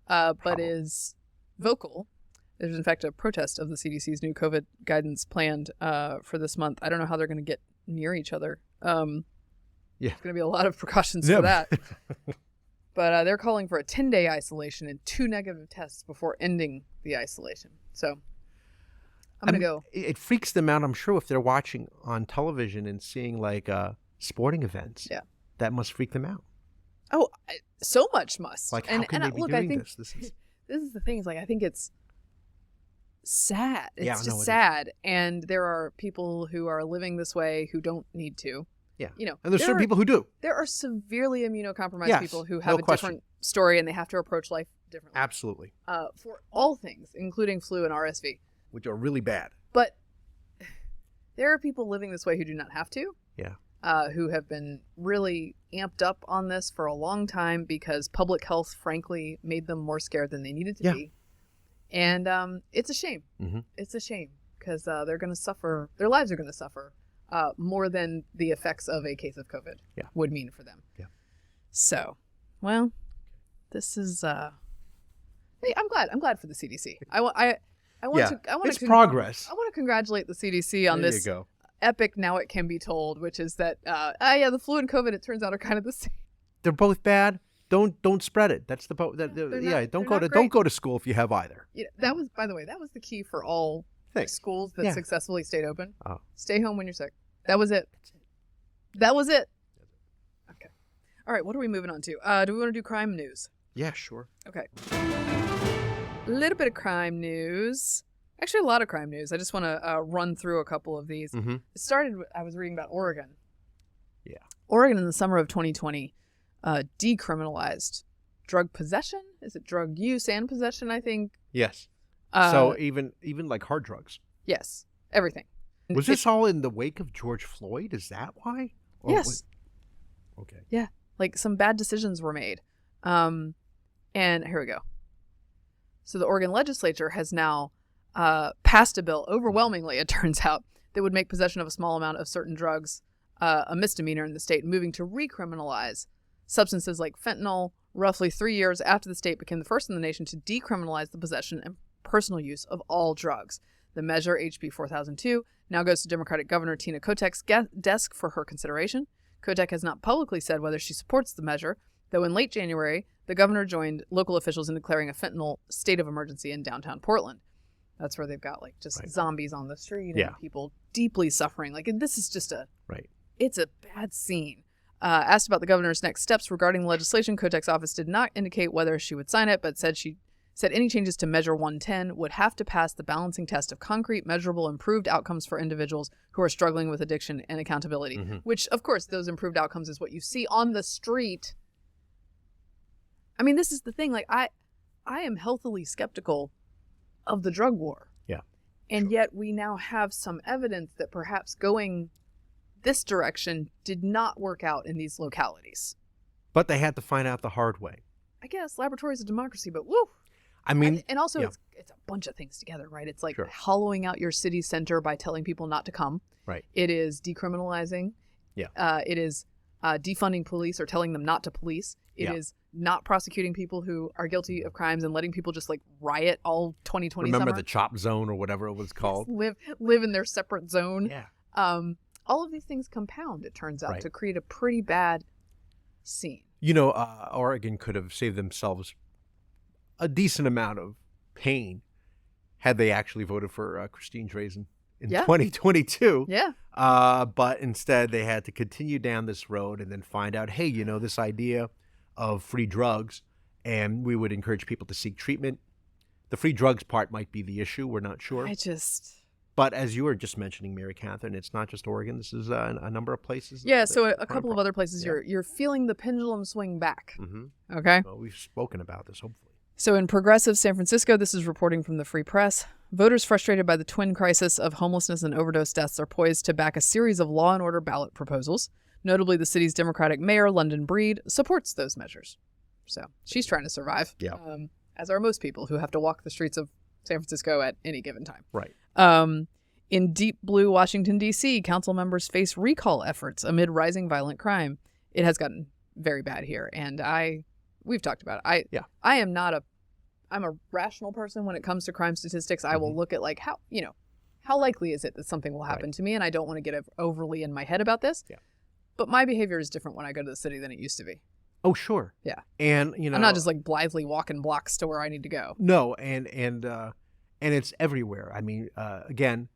A: But is vocal. There's, in fact, a protest of the CDC's new COVID guidance planned for this month. I don't know how they're going to get near each other. There's going to be a lot of precautions for that. But they're calling for a 10-day isolation and 2 negative tests before ending the isolation. So I'm going to go.
B: It freaks them out, I'm sure, if they're watching on television and seeing like sporting events.
A: Yeah.
B: That must freak them out.
A: Oh, so much must.
B: Like, how can they be doing this?
A: This is the thing. I think it's sad. It's just
B: it
A: sad. And there are people who are living this way who don't need to.
B: Yeah. And there's certain people who do.
A: There are severely immunocompromised people who have a different story and they have to approach life differently.
B: Absolutely.
A: For all things, including flu and RSV.
B: Which are really bad.
A: But there are people living this way who do not have to.
B: Yeah.
A: Who have been really amped up on this for a long time because public health, frankly, made them more scared than they needed to be. And it's a shame. Mm-hmm. It's a shame because they're going to suffer. Their lives are going to suffer more than the effects of a case of COVID would mean for them.
B: Yeah.
A: So, well, this is. Hey, I'm glad for the CDC. I want
B: it's progress.
A: I want to congratulate the CDC on this.
B: There you go.
A: Epic now it can be told, which is that the flu and COVID, it turns out, are kind of the same.
B: They're both bad. Don't spread it. That's the don't go to school if you have either.
A: Yeah, that was, by the way, that was the key for all schools that successfully stayed open.
B: Oh.
A: Stay home when you're sick. That was it. That was it. Okay. All right, what are we moving on to? Do we want to do crime news?
B: Yeah, sure.
A: Okay. A little bit of crime news. Actually, a lot of crime news. I just want to run through a couple of these.
B: Mm-hmm.
A: It started, I was reading about Oregon.
B: Yeah.
A: Oregon in the summer of 2020 decriminalized drug possession. Is it drug use and possession, I think?
B: Yes. So even like hard drugs.
A: Yes. Everything.
B: Was this all in the wake of George Floyd? Is that why?
A: Yes.
B: Okay.
A: Yeah. Like some bad decisions were made. And here we go. So the Oregon legislature has now passed a bill, overwhelmingly, it turns out, that would make possession of a small amount of certain drugs a misdemeanor in the state, moving to recriminalize substances like fentanyl, roughly 3 years after the state became the first in the nation to decriminalize the possession and personal use of all drugs. The measure, HB 4002, now goes to Democratic Governor Tina Kotek's desk for her consideration. Kotek has not publicly said whether she supports the measure, though in late January, the governor joined local officials in declaring a fentanyl state of emergency in downtown Portland. That's where they've got like just
B: Right.
A: zombies on the street
B: Yeah.
A: and people deeply suffering. Like this is just
B: Right.
A: it's a bad scene. Asked about the governor's next steps regarding the legislation, Kotek's office did not indicate whether she would sign it, but said any changes to Measure 110 would have to pass the balancing test of concrete, measurable, improved outcomes for individuals who are struggling with addiction and accountability, which, of course, those improved outcomes is what you see on the street. I mean, this is the thing. Like, I am healthily skeptical of the drug war.
B: Yeah.
A: And yet we now have some evidence that perhaps going this direction did not work out in these localities.
B: But they had to find out the hard way.
A: I guess laboratories of democracy, but woo.
B: I mean,
A: and also
B: yeah.
A: it's a bunch of things together, right? It's like
B: Sure.
A: hollowing out your city center by telling people not to come.
B: Right.
A: It is decriminalizing.
B: Yeah.
A: It is defunding police or telling them not to police. It is not prosecuting people who are guilty of crimes and letting people just like riot all 2020
B: Remember
A: summer.
B: the chop zone or whatever it was called?
A: Live in their separate zone.
B: Yeah.
A: All of these things compound, it turns out,
B: Right.
A: to create a pretty bad scene.
B: You know, Oregon could have saved themselves a decent amount of pain had they actually voted for Christine Drazan in 2022.
A: Yeah.
B: But instead, they had to continue down this road and then find out, hey, this idea of free drugs, and we would encourage people to seek treatment. The free drugs part might be the issue. We're not sure. But as you were just mentioning, Mary Catherine, it's not just Oregon. This is a number of places.
A: Yeah, so a couple of other places you're feeling the pendulum swing back.
B: Mm-hmm.
A: Okay?
B: Well, we've spoken about this, hopefully.
A: So in progressive San Francisco, this is reporting from the Free Press, voters frustrated by the twin crisis of homelessness and overdose deaths are poised to back a series of law and order ballot proposals. Notably, the city's Democratic mayor, London Breed, supports those measures. So she's trying to survive, as are most people who have to walk the streets of San Francisco at any given time.
B: Right.
A: In deep blue Washington, D.C., council members face recall efforts amid rising violent crime. It has gotten very bad here, and we've talked about it. I'm a rational person when it comes to crime statistics. I will look at like how likely is it that something will happen to me, and I don't want to get overly in my head about this.
B: Yeah.
A: But my behavior is different when I go to the city than it used to be.
B: Oh, sure.
A: Yeah.
B: And
A: I'm not just like blithely walking blocks to where I need to go.
B: No, and it's everywhere. I mean, again,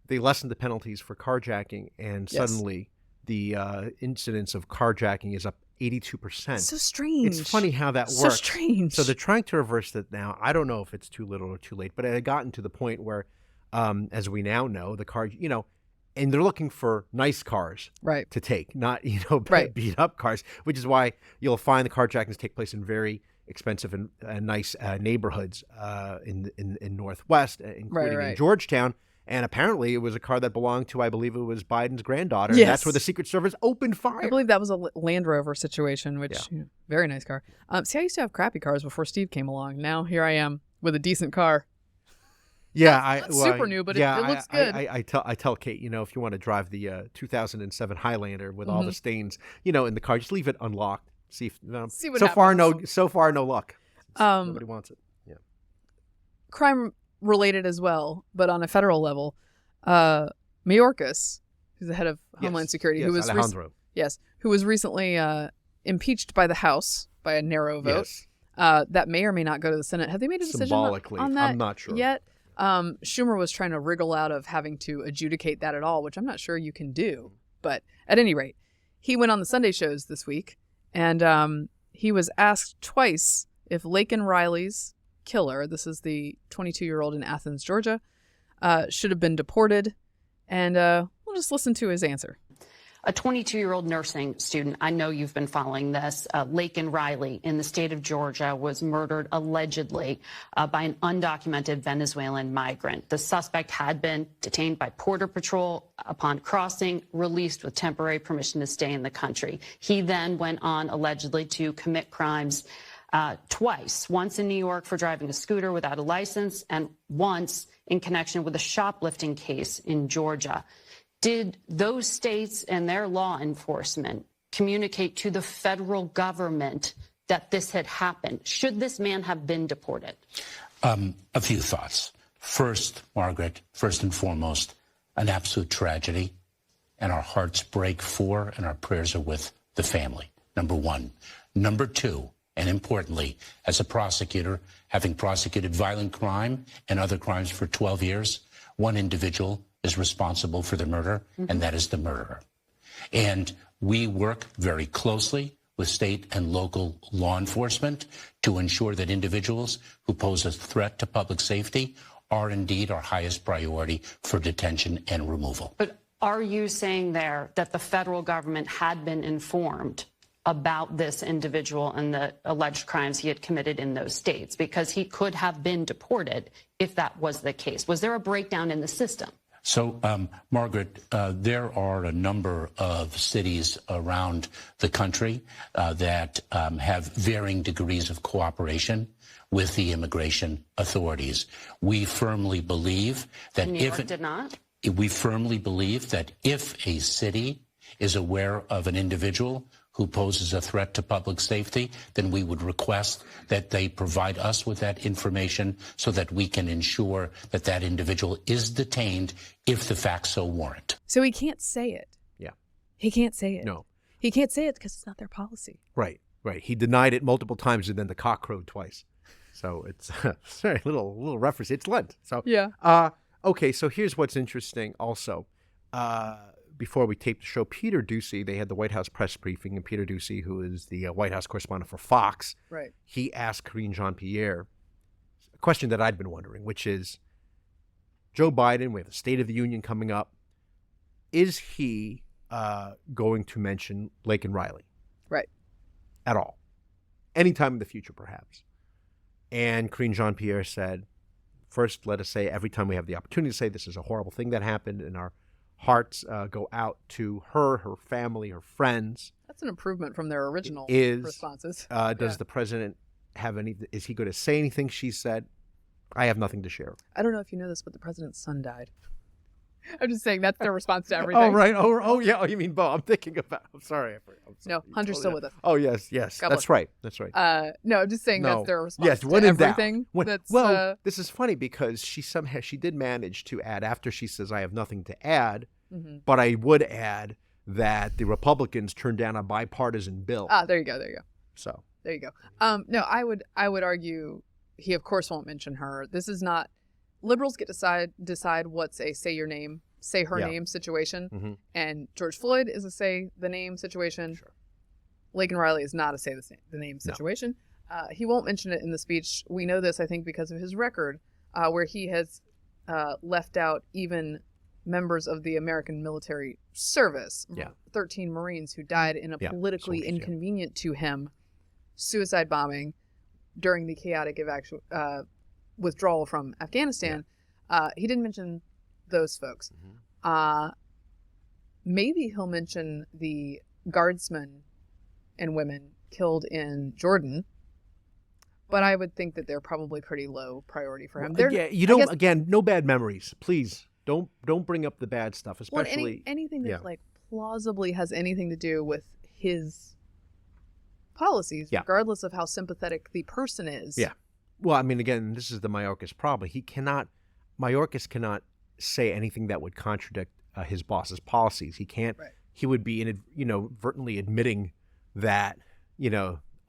B: they lessened the penalties for carjacking, and suddenly the incidence of carjacking is up 82%.
A: So strange.
B: It's funny how that works.
A: So strange.
B: So they're trying to reverse that now. I don't know if it's too little or too late, but it had gotten to the point where, as we now know, the car, and they're looking for nice cars to take, not, beat up cars, which is why you'll find the carjackings take place in very expensive and nice neighborhoods in Northwest, including in Georgetown. And apparently it was a car that belonged to, I believe it was Biden's granddaughter.
A: Yes.
B: And that's where the Secret Service opened fire.
A: I believe that was a Land Rover situation, which, very nice car. See, I used to have crappy cars before Steve came along. Now here I am with a decent car.
B: Yeah,
A: Not super new, but it looks good.
B: I tell Kate, if you want to drive the 2007 Highlander with all the stains, in the car, just leave it unlocked. See what
A: happens.
B: So far, no luck. Nobody wants it. Yeah.
A: Crime related as well, but on a federal level. Mayorkas, who's the head of Homeland Security, who was who was recently impeached by the House by a narrow vote.
B: Yes.
A: That may or may not go to the Senate. Have they made a decision on that
B: I'm not sure
A: yet? Schumer was trying to wriggle out of having to adjudicate that at all, which I'm not sure you can do. But at any rate, he went on the Sunday shows this week, and he was asked twice if Laken Riley's killer, this is the 22-year-old in Athens, Georgia, should have been deported. And we'll just listen to his answer.
J: A 22-year-old nursing student, I know you've been following this, Laken Riley in the state of Georgia was murdered allegedly by an undocumented Venezuelan migrant. The suspect had been detained by Border Patrol upon crossing, released with temporary permission to stay in the country. He then went on allegedly to commit crimes twice, once in New York for driving a scooter without a license and once in connection with a shoplifting case in Georgia. Did those states and their law enforcement communicate to the federal government that this had happened? Should this man have been deported?
K: A few thoughts. First, Margaret, first and foremost, an absolute tragedy, and our hearts break for and our prayers are with the family, number one. Number two, And importantly, as a prosecutor, having prosecuted violent crime and other crimes for 12 years, one individual is responsible for the murder, and that is the murderer. And we work very closely with state and local law enforcement to ensure that individuals who pose a threat to public safety are indeed our highest priority for detention and removal.
J: But are you saying there that the federal government had been informed about this individual and the alleged crimes he had committed in those states? Because he could have been deported if that was the case. Was there a breakdown in the system?
K: So, Margaret, there are a number of cities around the country that have varying degrees of cooperation with the immigration authorities. We firmly believe that
J: New York did not?
K: We firmly believe that if a city is aware of an individual who poses a threat to public safety, then we would request that they provide us with that information so that we can ensure that that individual is detained if the facts so warrant.
A: So he can't say it.
B: Yeah.
A: He can't say it.
B: No.
A: He can't say it because it's not their policy.
B: Right. He denied it multiple times, and then the cock crowed twice. So it's sorry, little reference. It's Lent. So
A: yeah.
B: Okay. So here's what's interesting. Also, before we taped the show, Peter Doocy, they had the White House press briefing, and Peter Doocy, who is the White House correspondent for Fox,
A: right?
B: He asked Karine Jean-Pierre a question that I'd been wondering, which is, Joe Biden, we have the State of the Union coming up. Is he going to mention Laken Riley?
A: Right.
B: At all. Anytime in the future, perhaps. And Karine Jean-Pierre said, first, let us say every time we have the opportunity to say this is a horrible thing that happened, and our hearts go out to her family, her friends.
A: That's an improvement from their original responses.
B: Does the president have any, is he going to say anything she said? I have nothing to share.
A: I don't know if you know this, but the president's son died. I'm just saying that's their response to everything.
B: Oh, right. Oh, yeah. Oh, you mean Bo? I'm thinking about, I'm sorry.
A: No, Hunter's still with us.
B: Oh, yes. That's right.
A: No, I'm just saying that's their response to
B: when
A: everything.
B: This is funny because she did manage to add, after she says, I have nothing to add, but I would add that the Republicans turned down a bipartisan bill.
A: There you go.
B: So.
A: There you go. No, I would argue he, of course, won't mention her. This is not, liberals get to decide what's a say your name, say her name situation. And George Floyd is a say the name situation.
B: Sure.
A: Laken Riley is not a say the name situation. No. He won't mention it in the speech. We know this, I think, because of his record, where he has left out even members of the American military service. 13 Marines who died in a politically inconvenient to him suicide bombing during the chaotic withdrawal from Afghanistan. He didn't mention those folks. Maybe he'll mention the guardsmen and women killed in Jordan, but I would think that they're probably pretty low priority for him.
B: Again, no bad memories, please. Don't bring up the bad stuff, especially
A: anything that like plausibly has anything to do with his policies, regardless of how sympathetic the person is.
B: Yeah. Well, I mean, again, this is the Mayorkas problem. Mayorkas cannot say anything that would contradict his boss's policies. He can't. Right. He would be inadvertently admitting that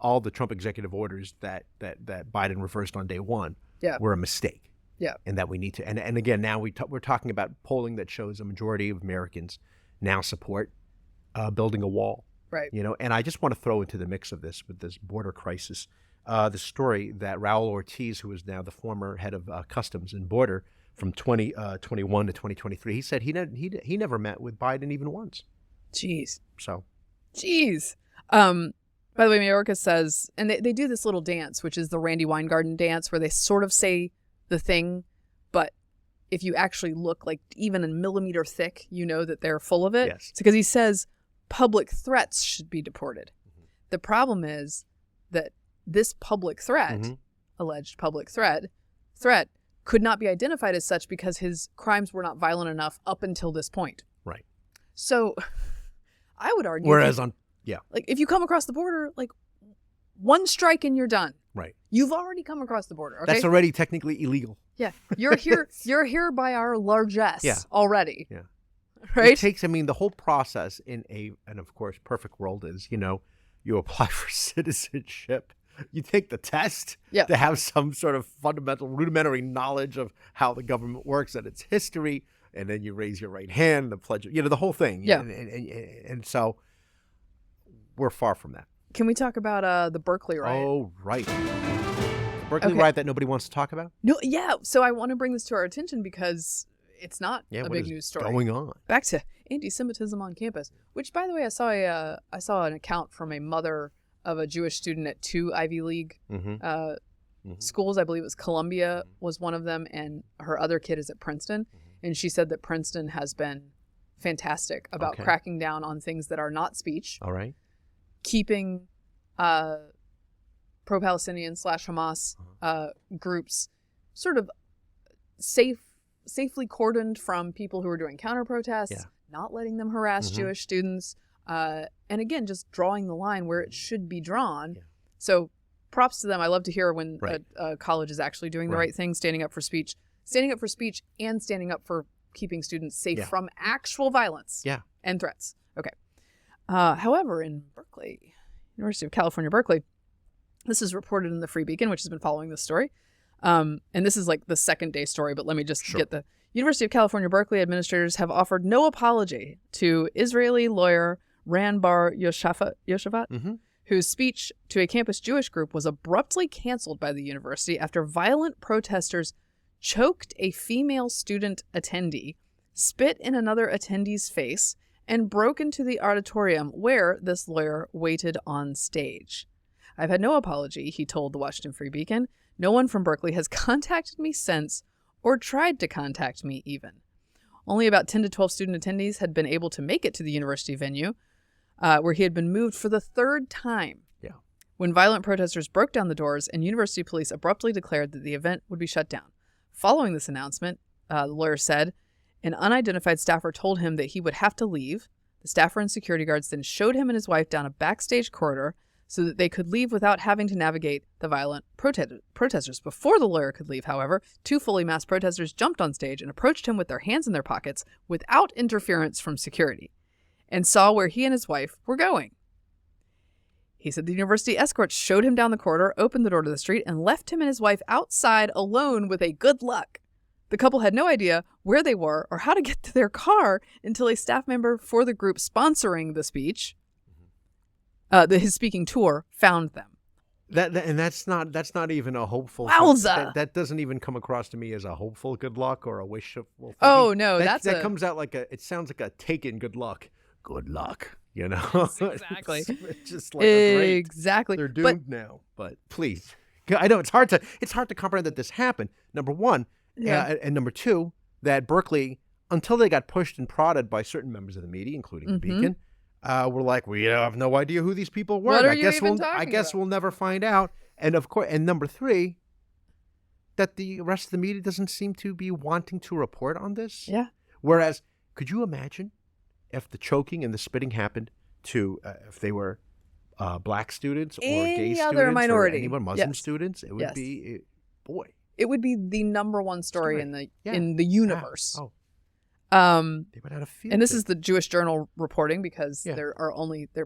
B: all the Trump executive orders that Biden reversed on day one were a mistake.
A: Yeah.
B: And that we need to, and again, now we're talking about polling that shows a majority of Americans now support building a wall.
A: Right.
B: And I just want to throw into the mix of this, with this border crisis, the story that Raul Ortiz, who is now the former head of Customs and Border from 2021 to 2023, he said he never met with Biden even once.
A: Jeez.
B: So.
A: Jeez. By the way, Mayorkas says, and they do this little dance, which is the Randy Weingarten dance, where they sort of say the thing, but if you actually look like even a millimeter thick, you know that they're full of it.
B: Yes.
A: It's because he says public threats should be deported. The problem is that this public threat, alleged public threat, could not be identified as such because his crimes were not violent enough up until this point.
B: Right.
A: So I would argue.
B: Whereas
A: like if you come across the border, like one strike and you're done.
B: Right.
A: You've already come across the border. Okay?
B: That's already technically illegal.
A: Yeah. You're here. You're here by our largesse already.
B: Yeah.
A: Right.
B: It takes, the whole process and of course, perfect world is, you apply for citizenship you take the test to have some sort of fundamental, rudimentary knowledge of how the government works and its history, and then you raise your right hand, the pledge, the whole thing.
A: Yeah.
B: And so we're far from that.
A: Can we talk about the Berkeley riot?
B: Oh, right. Berkeley riot that nobody wants to talk about?
A: No, yeah. So I want to bring this to our attention because it's not a big news story.
B: Going on?
A: Back to anti-Semitism on campus, which, by the way, I saw an account from a mother of a Jewish student at 2 Ivy League schools. I believe it was Columbia was one of them, and her other kid is at Princeton. And she said that Princeton has been fantastic about cracking down on things that are not speech.
B: All right.
A: Keeping pro-Palestinian / Hamas groups sort of safely cordoned from people who are doing counter-protests, not letting them harass Jewish students, and again, just drawing the line where it should be drawn. Yeah. So props to them. I love to hear when a college is actually doing the right thing, standing up for speech and standing up for keeping students safe from actual violence and threats. Okay. However, in Berkeley, University of California, Berkeley, this is reported in the Free Beacon, which has been following this story. And this is like the second day story, but let me just get the University of California, Berkeley administrators have offered no apology to Israeli lawyer Ran Bar Yoshavat, whose speech to a campus Jewish group was abruptly canceled by the university after violent protesters choked a female student attendee, spit in another attendee's face, and broke into the auditorium where this lawyer waited on stage. I've had no apology, he told the Washington Free Beacon. No one from Berkeley has contacted me since or tried to contact me even. Only about 10 to 12 student attendees had been able to make it to the university venue, where he had been moved for the third time.
B: Yeah.
A: When violent protesters broke down the doors and university police abruptly declared that the event would be shut down. Following this announcement, the lawyer said, an unidentified staffer told him that he would have to leave. The staffer and security guards then showed him and his wife down a backstage corridor so that they could leave without having to navigate the violent protesters. Before the lawyer could leave, however, 2 fully masked protesters jumped on stage and approached him with their hands in their pockets without interference from security and saw where he and his wife were going. He said the university escorts showed him down the corridor, opened the door to the street, and left him and his wife outside alone with a good luck. The couple had no idea where they were or how to get to their car until a staff member for the group sponsoring the speech, his speaking tour, found them.
B: That's not even a hopeful.
A: Wowza!
B: That doesn't even come across to me as a hopeful good luck or a wish of.
A: Oh no, that
B: comes out like it sounds like a taken good luck. Good luck,
A: Exactly.
B: It's just like
A: exactly.
B: They're doomed now. But please, I know it's hard to comprehend that this happened. Number one, and number two, that Berkeley, until they got pushed and prodded by certain members of the media, including the Beacon. We're like, we have no idea who these people were.
A: What are
B: I
A: you
B: guess
A: even
B: we'll
A: talking
B: I guess
A: about?
B: we'll never find out. And of course, and number three, that the rest of the media doesn't seem to be wanting to report on this.
A: Yeah.
B: Whereas, could you imagine if the choking and the spitting happened to if they were black students or gay students
A: other minority,
B: or anyone Muslim students? It would be boy.
A: It would be the number one story in the universe.
B: Yeah. Oh. They would have a field
A: and this
B: day.
A: is the Jewish Journal reporting because there are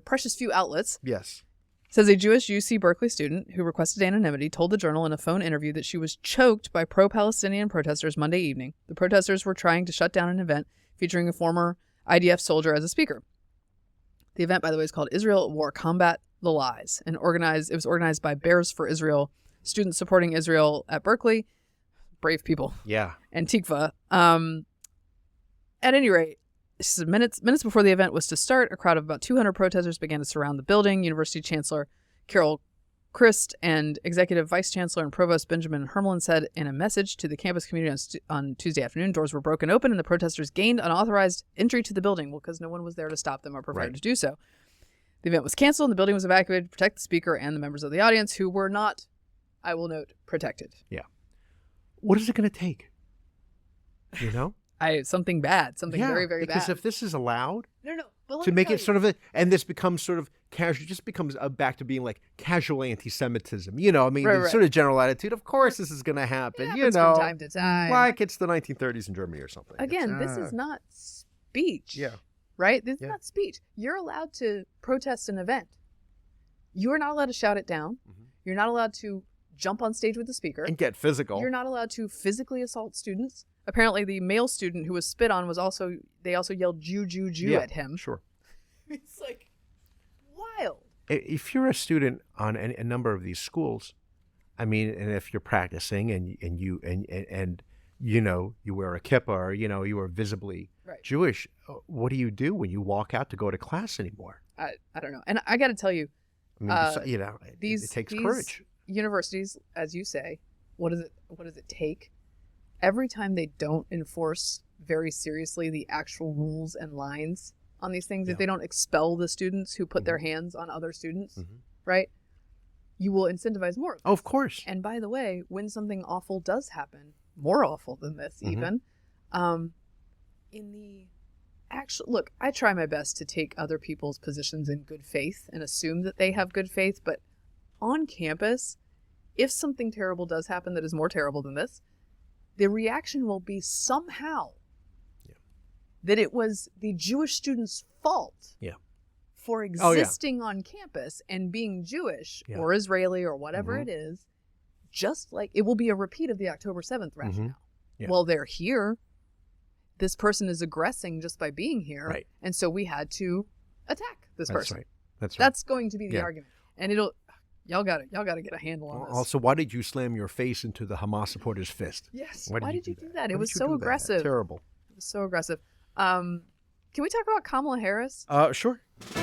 A: precious few outlets.
B: Yes.
A: Says a Jewish UC Berkeley student who requested anonymity told the Journal in a phone interview that she was choked by pro-Palestinian protesters Monday evening. The protesters were trying to shut down an event featuring a former IDF soldier as a speaker. The event, by the way, is called Israel at War, Combat the Lies, and it was organized by Bears for Israel, students supporting Israel at Berkeley, brave people.
B: Yeah.
A: And Tikva. At any rate, minutes before the event was to start, a crowd of about 200 protesters began to surround the building. University Chancellor Carol Christ and Executive Vice Chancellor and Provost Benjamin Hermelin said in a message to the campus community on Tuesday afternoon, doors were broken open and the protesters gained unauthorized entry to the building. Well, because no one was there to stop them or prepared to do so. The event was canceled and the building was evacuated to protect the speaker and the members of the audience who were not, I will note, protected.
B: Yeah. What is it going to take?
A: Something bad, very, very bad.
B: Because if this is allowed
A: but
B: to make it sort of and this becomes sort of casual, just becomes back to being like casual anti-Semitism. The sort of general attitude. Of course, this is going to happen.
A: From time to time,
B: like it's the 1930s in Germany or something.
A: Again, this is not speech.
B: Yeah.
A: Right. This is not speech. You're allowed to protest an event. You are not allowed to shout it down. You're not allowed to jump on stage with the speaker.
B: And get physical.
A: You're not allowed to physically assault students. Apparently, the male student who was spit on they also yelled Jew, Jew, Jew at him.
B: Sure.
A: It's like wild.
B: If you're a student on a number of these schools, I mean, and if you're practicing and you wear a kippah or, you are visibly Jewish, what do you do when you walk out to go to class anymore?
A: I don't know. And I got to tell you,
B: I mean, it takes courage.
A: Universities, as you say, what does it take? Every time they don't enforce very seriously the actual rules and lines on these things, if they don't expel the students who put their hands on other students, right? You will incentivize more.
B: Oh, of course.
A: And by the way, when something awful does happen, more awful than this even, in the actual, look, I try my best to take other people's positions in good faith and assume that they have good faith, but on campus, if something terrible does happen that is more terrible than this, the reaction will be somehow that it was the Jewish students' fault for existing on campus and being Jewish or Israeli or whatever it is, just like it will be a repeat of the October 7th rationale. Well, they're here. This person is aggressing just by being here.
B: Right.
A: And so we had to attack this person.
B: Right. That's right.
A: That's going to be the argument. And y'all got to get a handle on this.
B: Also, why did you slam your face into the Hamas supporter's fist?
A: Yes. Why did you do that? It was so aggressive.
B: Terrible.
A: It was so aggressive. Can we talk about Kamala Harris?
B: Sure. All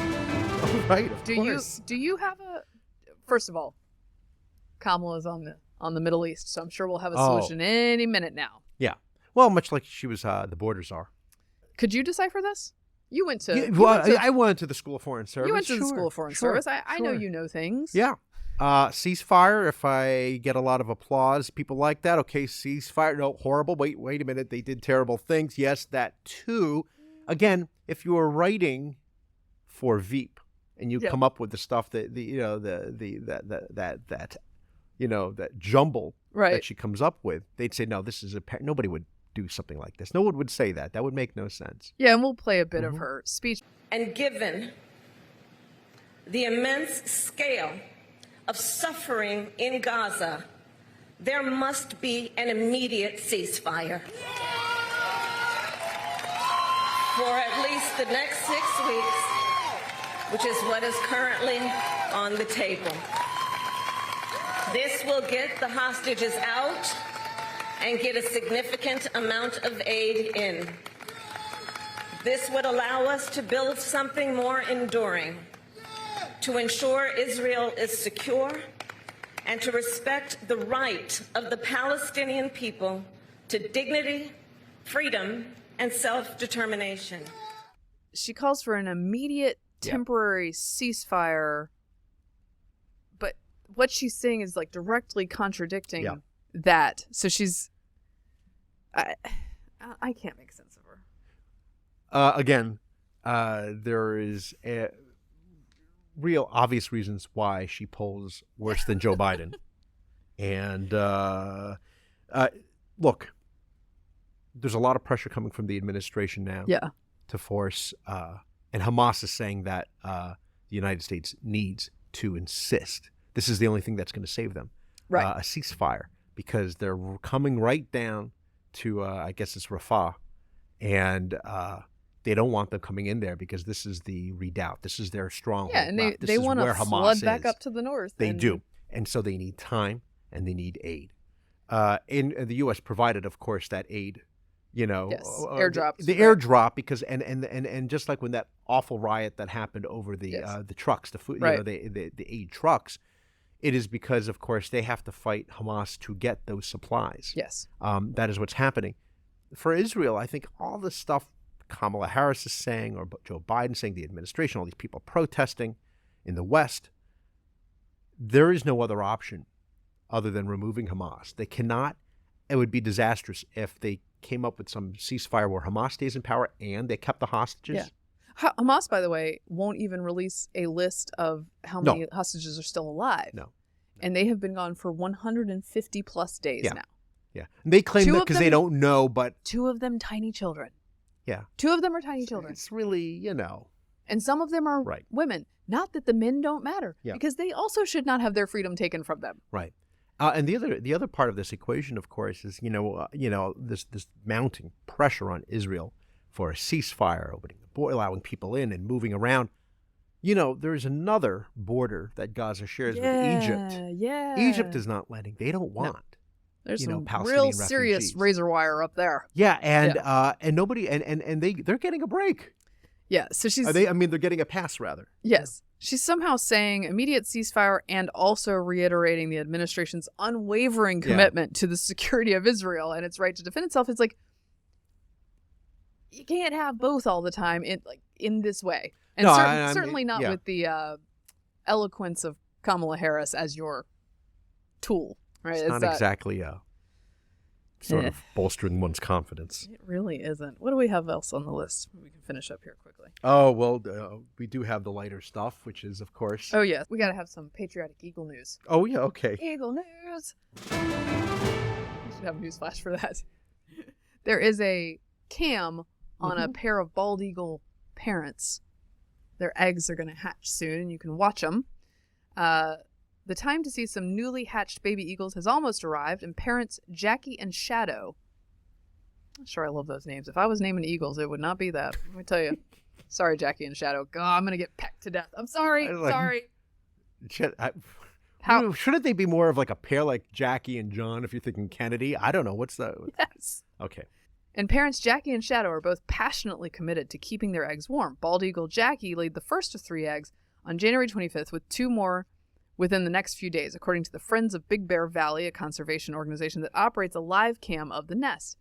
B: right, of course.
A: Do you have first of all, Kamala's on the Middle East, so I'm sure we'll have a solution any minute now.
B: Yeah. Well, much like she was the border czar.
A: Could you decipher this? You went to...
B: I went to the School of Foreign Service.
A: You went to the School of Foreign Service. I know you know things.
B: Yeah. Ceasefire, if I get a lot of applause, people like that. Okay, ceasefire. No, horrible. Wait a minute. They did terrible things. Yes, that too. Again, if you are writing for Veep and you come up with the stuff that that jumble that she comes up with, they'd say, no, this is nobody would do something like this. No one would say that. That would make no sense.
A: Yeah, and we'll play a bit of her speech.
L: And given the immense scale of suffering in Gaza, there must be an immediate ceasefire. For at least the next 6 weeks, which is what is currently on the table. This will get the hostages out and get a significant amount of aid in. This would allow us to build something more enduring, to ensure Israel is secure, and to respect the right of the Palestinian people to dignity, freedom, and self-determination.
A: She calls for an immediate temporary ceasefire, but what she's saying is like directly contradicting that. So she's... I can't make sense of her.
B: Again, there is real obvious reasons why she polls worse than Joe Biden. And look, there's a lot of pressure coming from the administration now to force, and Hamas is saying that the United States needs to insist. This is the only thing that's going to save them, a ceasefire, because they're coming right down to, I guess it's Rafah, and they don't want them coming in there because this is the redoubt. This is their stronghold.
A: Yeah, and they want to flood back up to the north.
B: They do. And so they need time and they need aid. And the U.S. provided, of course, that aid,
A: airdrop.
B: The airdrop, because and just like when that awful riot that happened over the trucks, the food, the aid trucks, it is because, of course, they have to fight Hamas to get those supplies.
A: Yes.
B: That is what's happening. For Israel, I think all the stuff Kamala Harris is saying, or Joe Biden saying, the administration, all these people protesting in the West, there is no other option other than removing Hamas. They cannot. It would be disastrous if they came up with some ceasefire where Hamas stays in power and they kept the hostages.
A: Yeah. Hamas, by the way, won't even release a list of how many hostages are still alive.
B: No.
A: And they have been gone for 150 plus days now.
B: Yeah. And they claim that because they don't know, but...
A: 2 of them tiny children.
B: Yeah.
A: 2 of them are tiny children.
B: It's really,
A: And some of them are women. Not that the men don't matter, because they also should not have their freedom taken from them.
B: Right. And the other part of this equation, of course, is this mounting pressure on Israel for a ceasefire, opening the border, allowing people in and moving around. There's another border that Gaza shares with Egypt.
A: Yeah.
B: Egypt is not letting. They don't want.
A: No. There's some
B: Palestinian
A: real serious
B: refugees.
A: razor wire up there.
B: Yeah, and nobody and they're getting a break.
A: Yeah, so she's.
B: They're getting a pass rather.
A: Yes, she's somehow saying immediate ceasefire and also reiterating the administration's unwavering commitment to the security of Israel and its right to defend itself. It's like you can't have both all the time in this way, and certainly not with the eloquence of Kamala Harris as your tool. Right?
B: It's not exactly sort of bolstering one's confidence.
A: It really isn't. What do we have else on the list? We can finish up here quickly.
B: Oh, well, we do have the lighter stuff, which is, of course...
A: Oh, yes. We got to have some patriotic Eagle news.
B: Oh, yeah, okay.
A: Eagle news! We should have a news flash for that. There is a cam on a pair of bald eagle parents. Their eggs are going to hatch soon, and you can watch them. The time to see some newly hatched baby eagles has almost arrived, and parents Jackie and Shadow. I'm sure I love those names. If I was naming eagles, it would not be that. Let me tell you. Sorry, Jackie and Shadow. God, I'm going to get pecked to death. I'm sorry. Sorry.
B: Shouldn't they be more of like a pair like Jackie and John if you're thinking Kennedy? I don't know. What's the...
A: Yes.
B: Okay.
A: And parents Jackie and Shadow are both passionately committed to keeping their eggs warm. Bald eagle Jackie laid the first of 3 eggs on January 25th with 2 more within the next few days, according to the Friends of Big Bear Valley, a conservation organization that operates a live cam of the nest.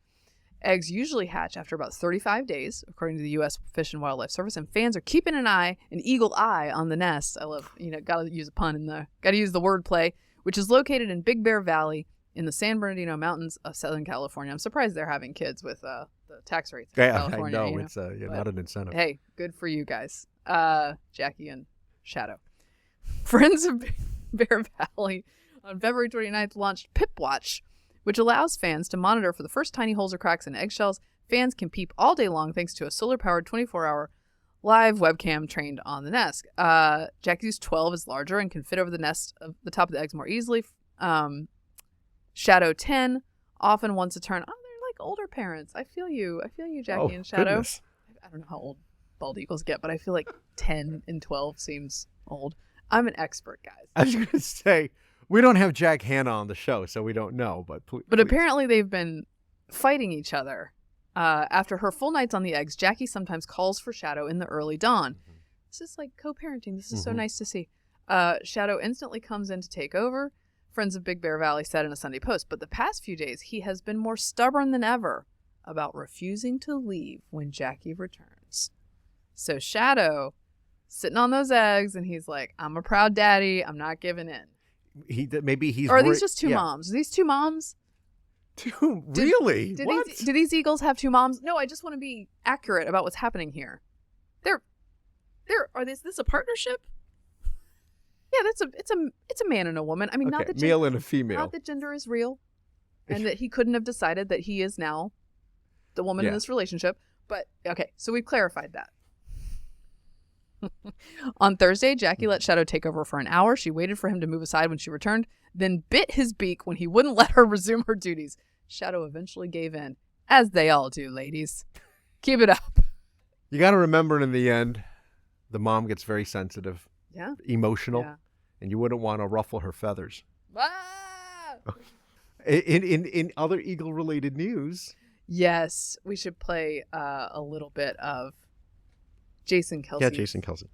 A: Eggs usually hatch after about 35 days, according to the U.S. Fish and Wildlife Service, and fans are keeping an eagle eye on the nest. I love, gotta use a pun in there. Gotta use the wordplay, which is located in Big Bear Valley in the San Bernardino Mountains of Southern California. I'm surprised they're having kids with the tax rates in California.
B: I know. It's not an incentive.
A: Hey, good for you guys. Jackie and Shadow. Friends of Bear Valley on February 29th launched Pip Watch, which allows fans to monitor for the first tiny holes or cracks in eggshells. Fans can peep all day long thanks to a solar-powered 24-hour live webcam trained on the nest. Jackie's 12 is larger and can fit over the nest of the top of the eggs more easily. Shadow 10 often wants to turn. Oh, they're like older parents. I feel you, Jackie and Shadow.
B: Goodness.
A: I don't know how old bald eagles get, but I feel like 10 and 12 seems old. I'm an expert, guys.
B: I was going to say, we don't have Jack Hanna on the show, so we don't know. But
A: apparently they've been fighting each other. After her full nights on the eggs, Jackie sometimes calls for Shadow in the early dawn. This is like co-parenting. This is so nice to see. Shadow instantly comes in to take over, Friends of Big Bear Valley said in a Sunday Post. But the past few days, he has been more stubborn than ever about refusing to leave when Jackie returns. So Shadow... sitting on those eggs, and he's like, I'm a proud daddy. I'm not giving in.
B: Maybe he's...
A: Or are these just 2 moms? Are these 2 moms?
B: Really? What?
A: Do these eagles have 2 moms? No, I just want to be accurate about what's happening here. Is this a partnership? Yeah, it's a man and a woman. I mean, not that
B: male and a female.
A: Not that gender is real, and that he couldn't have decided that he is now the woman in this relationship. But okay, so we've clarified that. On Thursday, Jackie let Shadow take over for an hour. She waited for him to move aside when she returned, then bit his beak when he wouldn't let her resume her duties. Shadow eventually gave in, as they all do, ladies. Keep it up.
B: You got to remember, in the end, the mom gets very sensitive, emotional, and you wouldn't want to ruffle her feathers.
A: Ah!
B: In other eagle-related news...
A: Yes, we should play a little bit of Jason Kelce.
B: Yeah, Jason Kelce.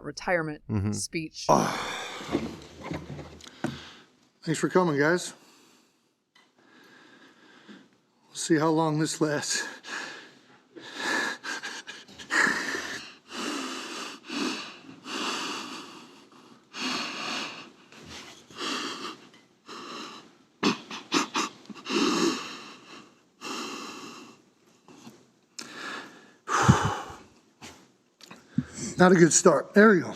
A: Retirement speech.
M: Thanks for coming, guys. We'll see how long this lasts. Not a good start. There we go.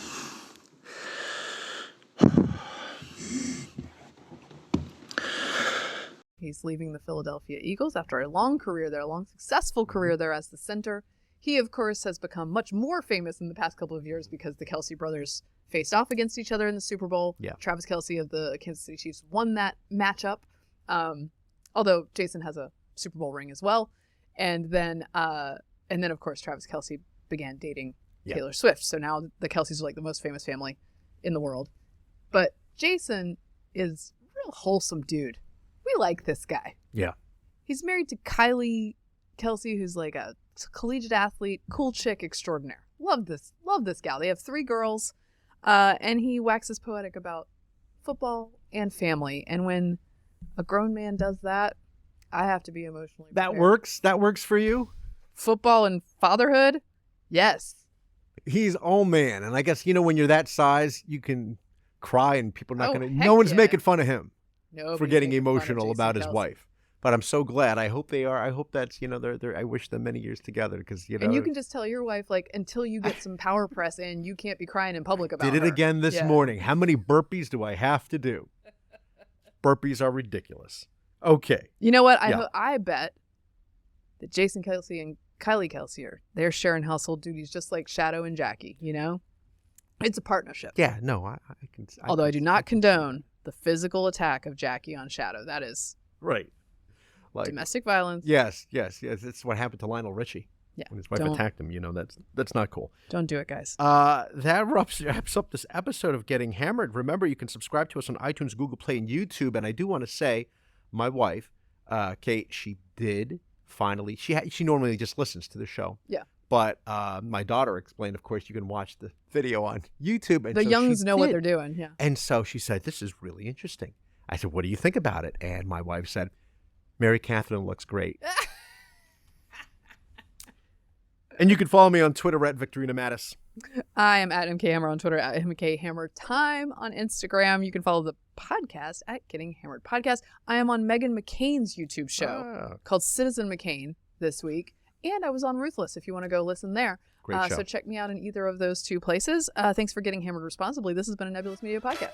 A: He's leaving the Philadelphia Eagles after a long career there, a long successful career there as the center. He, of course, has become much more famous in the past couple of years because the Kelce brothers faced off against each other in the Super Bowl.
B: Yeah.
A: Travis Kelce of the Kansas City Chiefs won that matchup. Although Jason has a Super Bowl ring as well. And then of course, Travis Kelce began dating Taylor Swift. So now the Kelces are like the most famous family in the world. But Jason is a real wholesome dude. We like this guy.
B: Yeah.
A: He's married to Kylie Kelce, who's like a collegiate athlete, cool chick extraordinaire. Love this gal. They have 3 girls, and he waxes poetic about football and family. And when a grown man does that, I have to be emotionally prepared.
B: That works for you?
A: Football and fatherhood? Yes.
B: He's all man, and I guess when you're that size, you can cry, and people are not gonna.
A: heck
B: No one's
A: yeah.
B: making fun of him
A: Nobody's
B: for getting
A: making fun of
B: emotional
A: Jason
B: about his
A: Kelce.
B: wife. But I'm so glad. I hope they are. I hope that's they're. I wish them many years together because
A: And you can just tell your wife, like, until you get some power press in, you can't be crying in public about
B: did it
A: her.
B: again this
A: Yeah.
B: morning. How many burpees do I have to do? Burpees are ridiculous. Okay.
A: You know what?
B: Yeah.
A: I bet that Jason Kelce and Kylie Kelce they're sharing household duties just like Shadow and Jackie, It's a partnership.
B: Yeah. No. I can.
A: Although I do not condone the physical attack of Jackie on Shadow. That is
B: Right. Like
A: domestic violence.
B: Yes. It's what happened to Lionel Richie.
A: Yeah.
B: When his wife attacked him. That's not cool.
A: Don't do it, guys.
B: That wraps up this episode of Getting Hammered. Remember, you can subscribe to us on iTunes, Google Play, and YouTube. And I do want to say, my wife, Kate, she did finally. She normally just listens to the show.
A: Yeah.
B: But my daughter explained, of course, you can watch the video on YouTube. And
A: The
B: so
A: youngs
B: she
A: know what
B: did.
A: they're doing. Yeah.
B: And so she said, this is really interesting. I said, what do you think about it? And my wife said, Mary Catherine looks great. And you can follow me on Twitter at Victorina Mattis.
A: I am at MK Hammer on Twitter, at MK Hammer Time on Instagram. You can follow the podcast at Getting Hammered Podcast. I am on Meghan McCain's YouTube show called Citizen McCain this week. And I was on Ruthless if you want to go listen there.
B: Great show.
A: So check me out in either of those 2 places. Thanks for getting hammered responsibly. This has been a Nebulous Media podcast.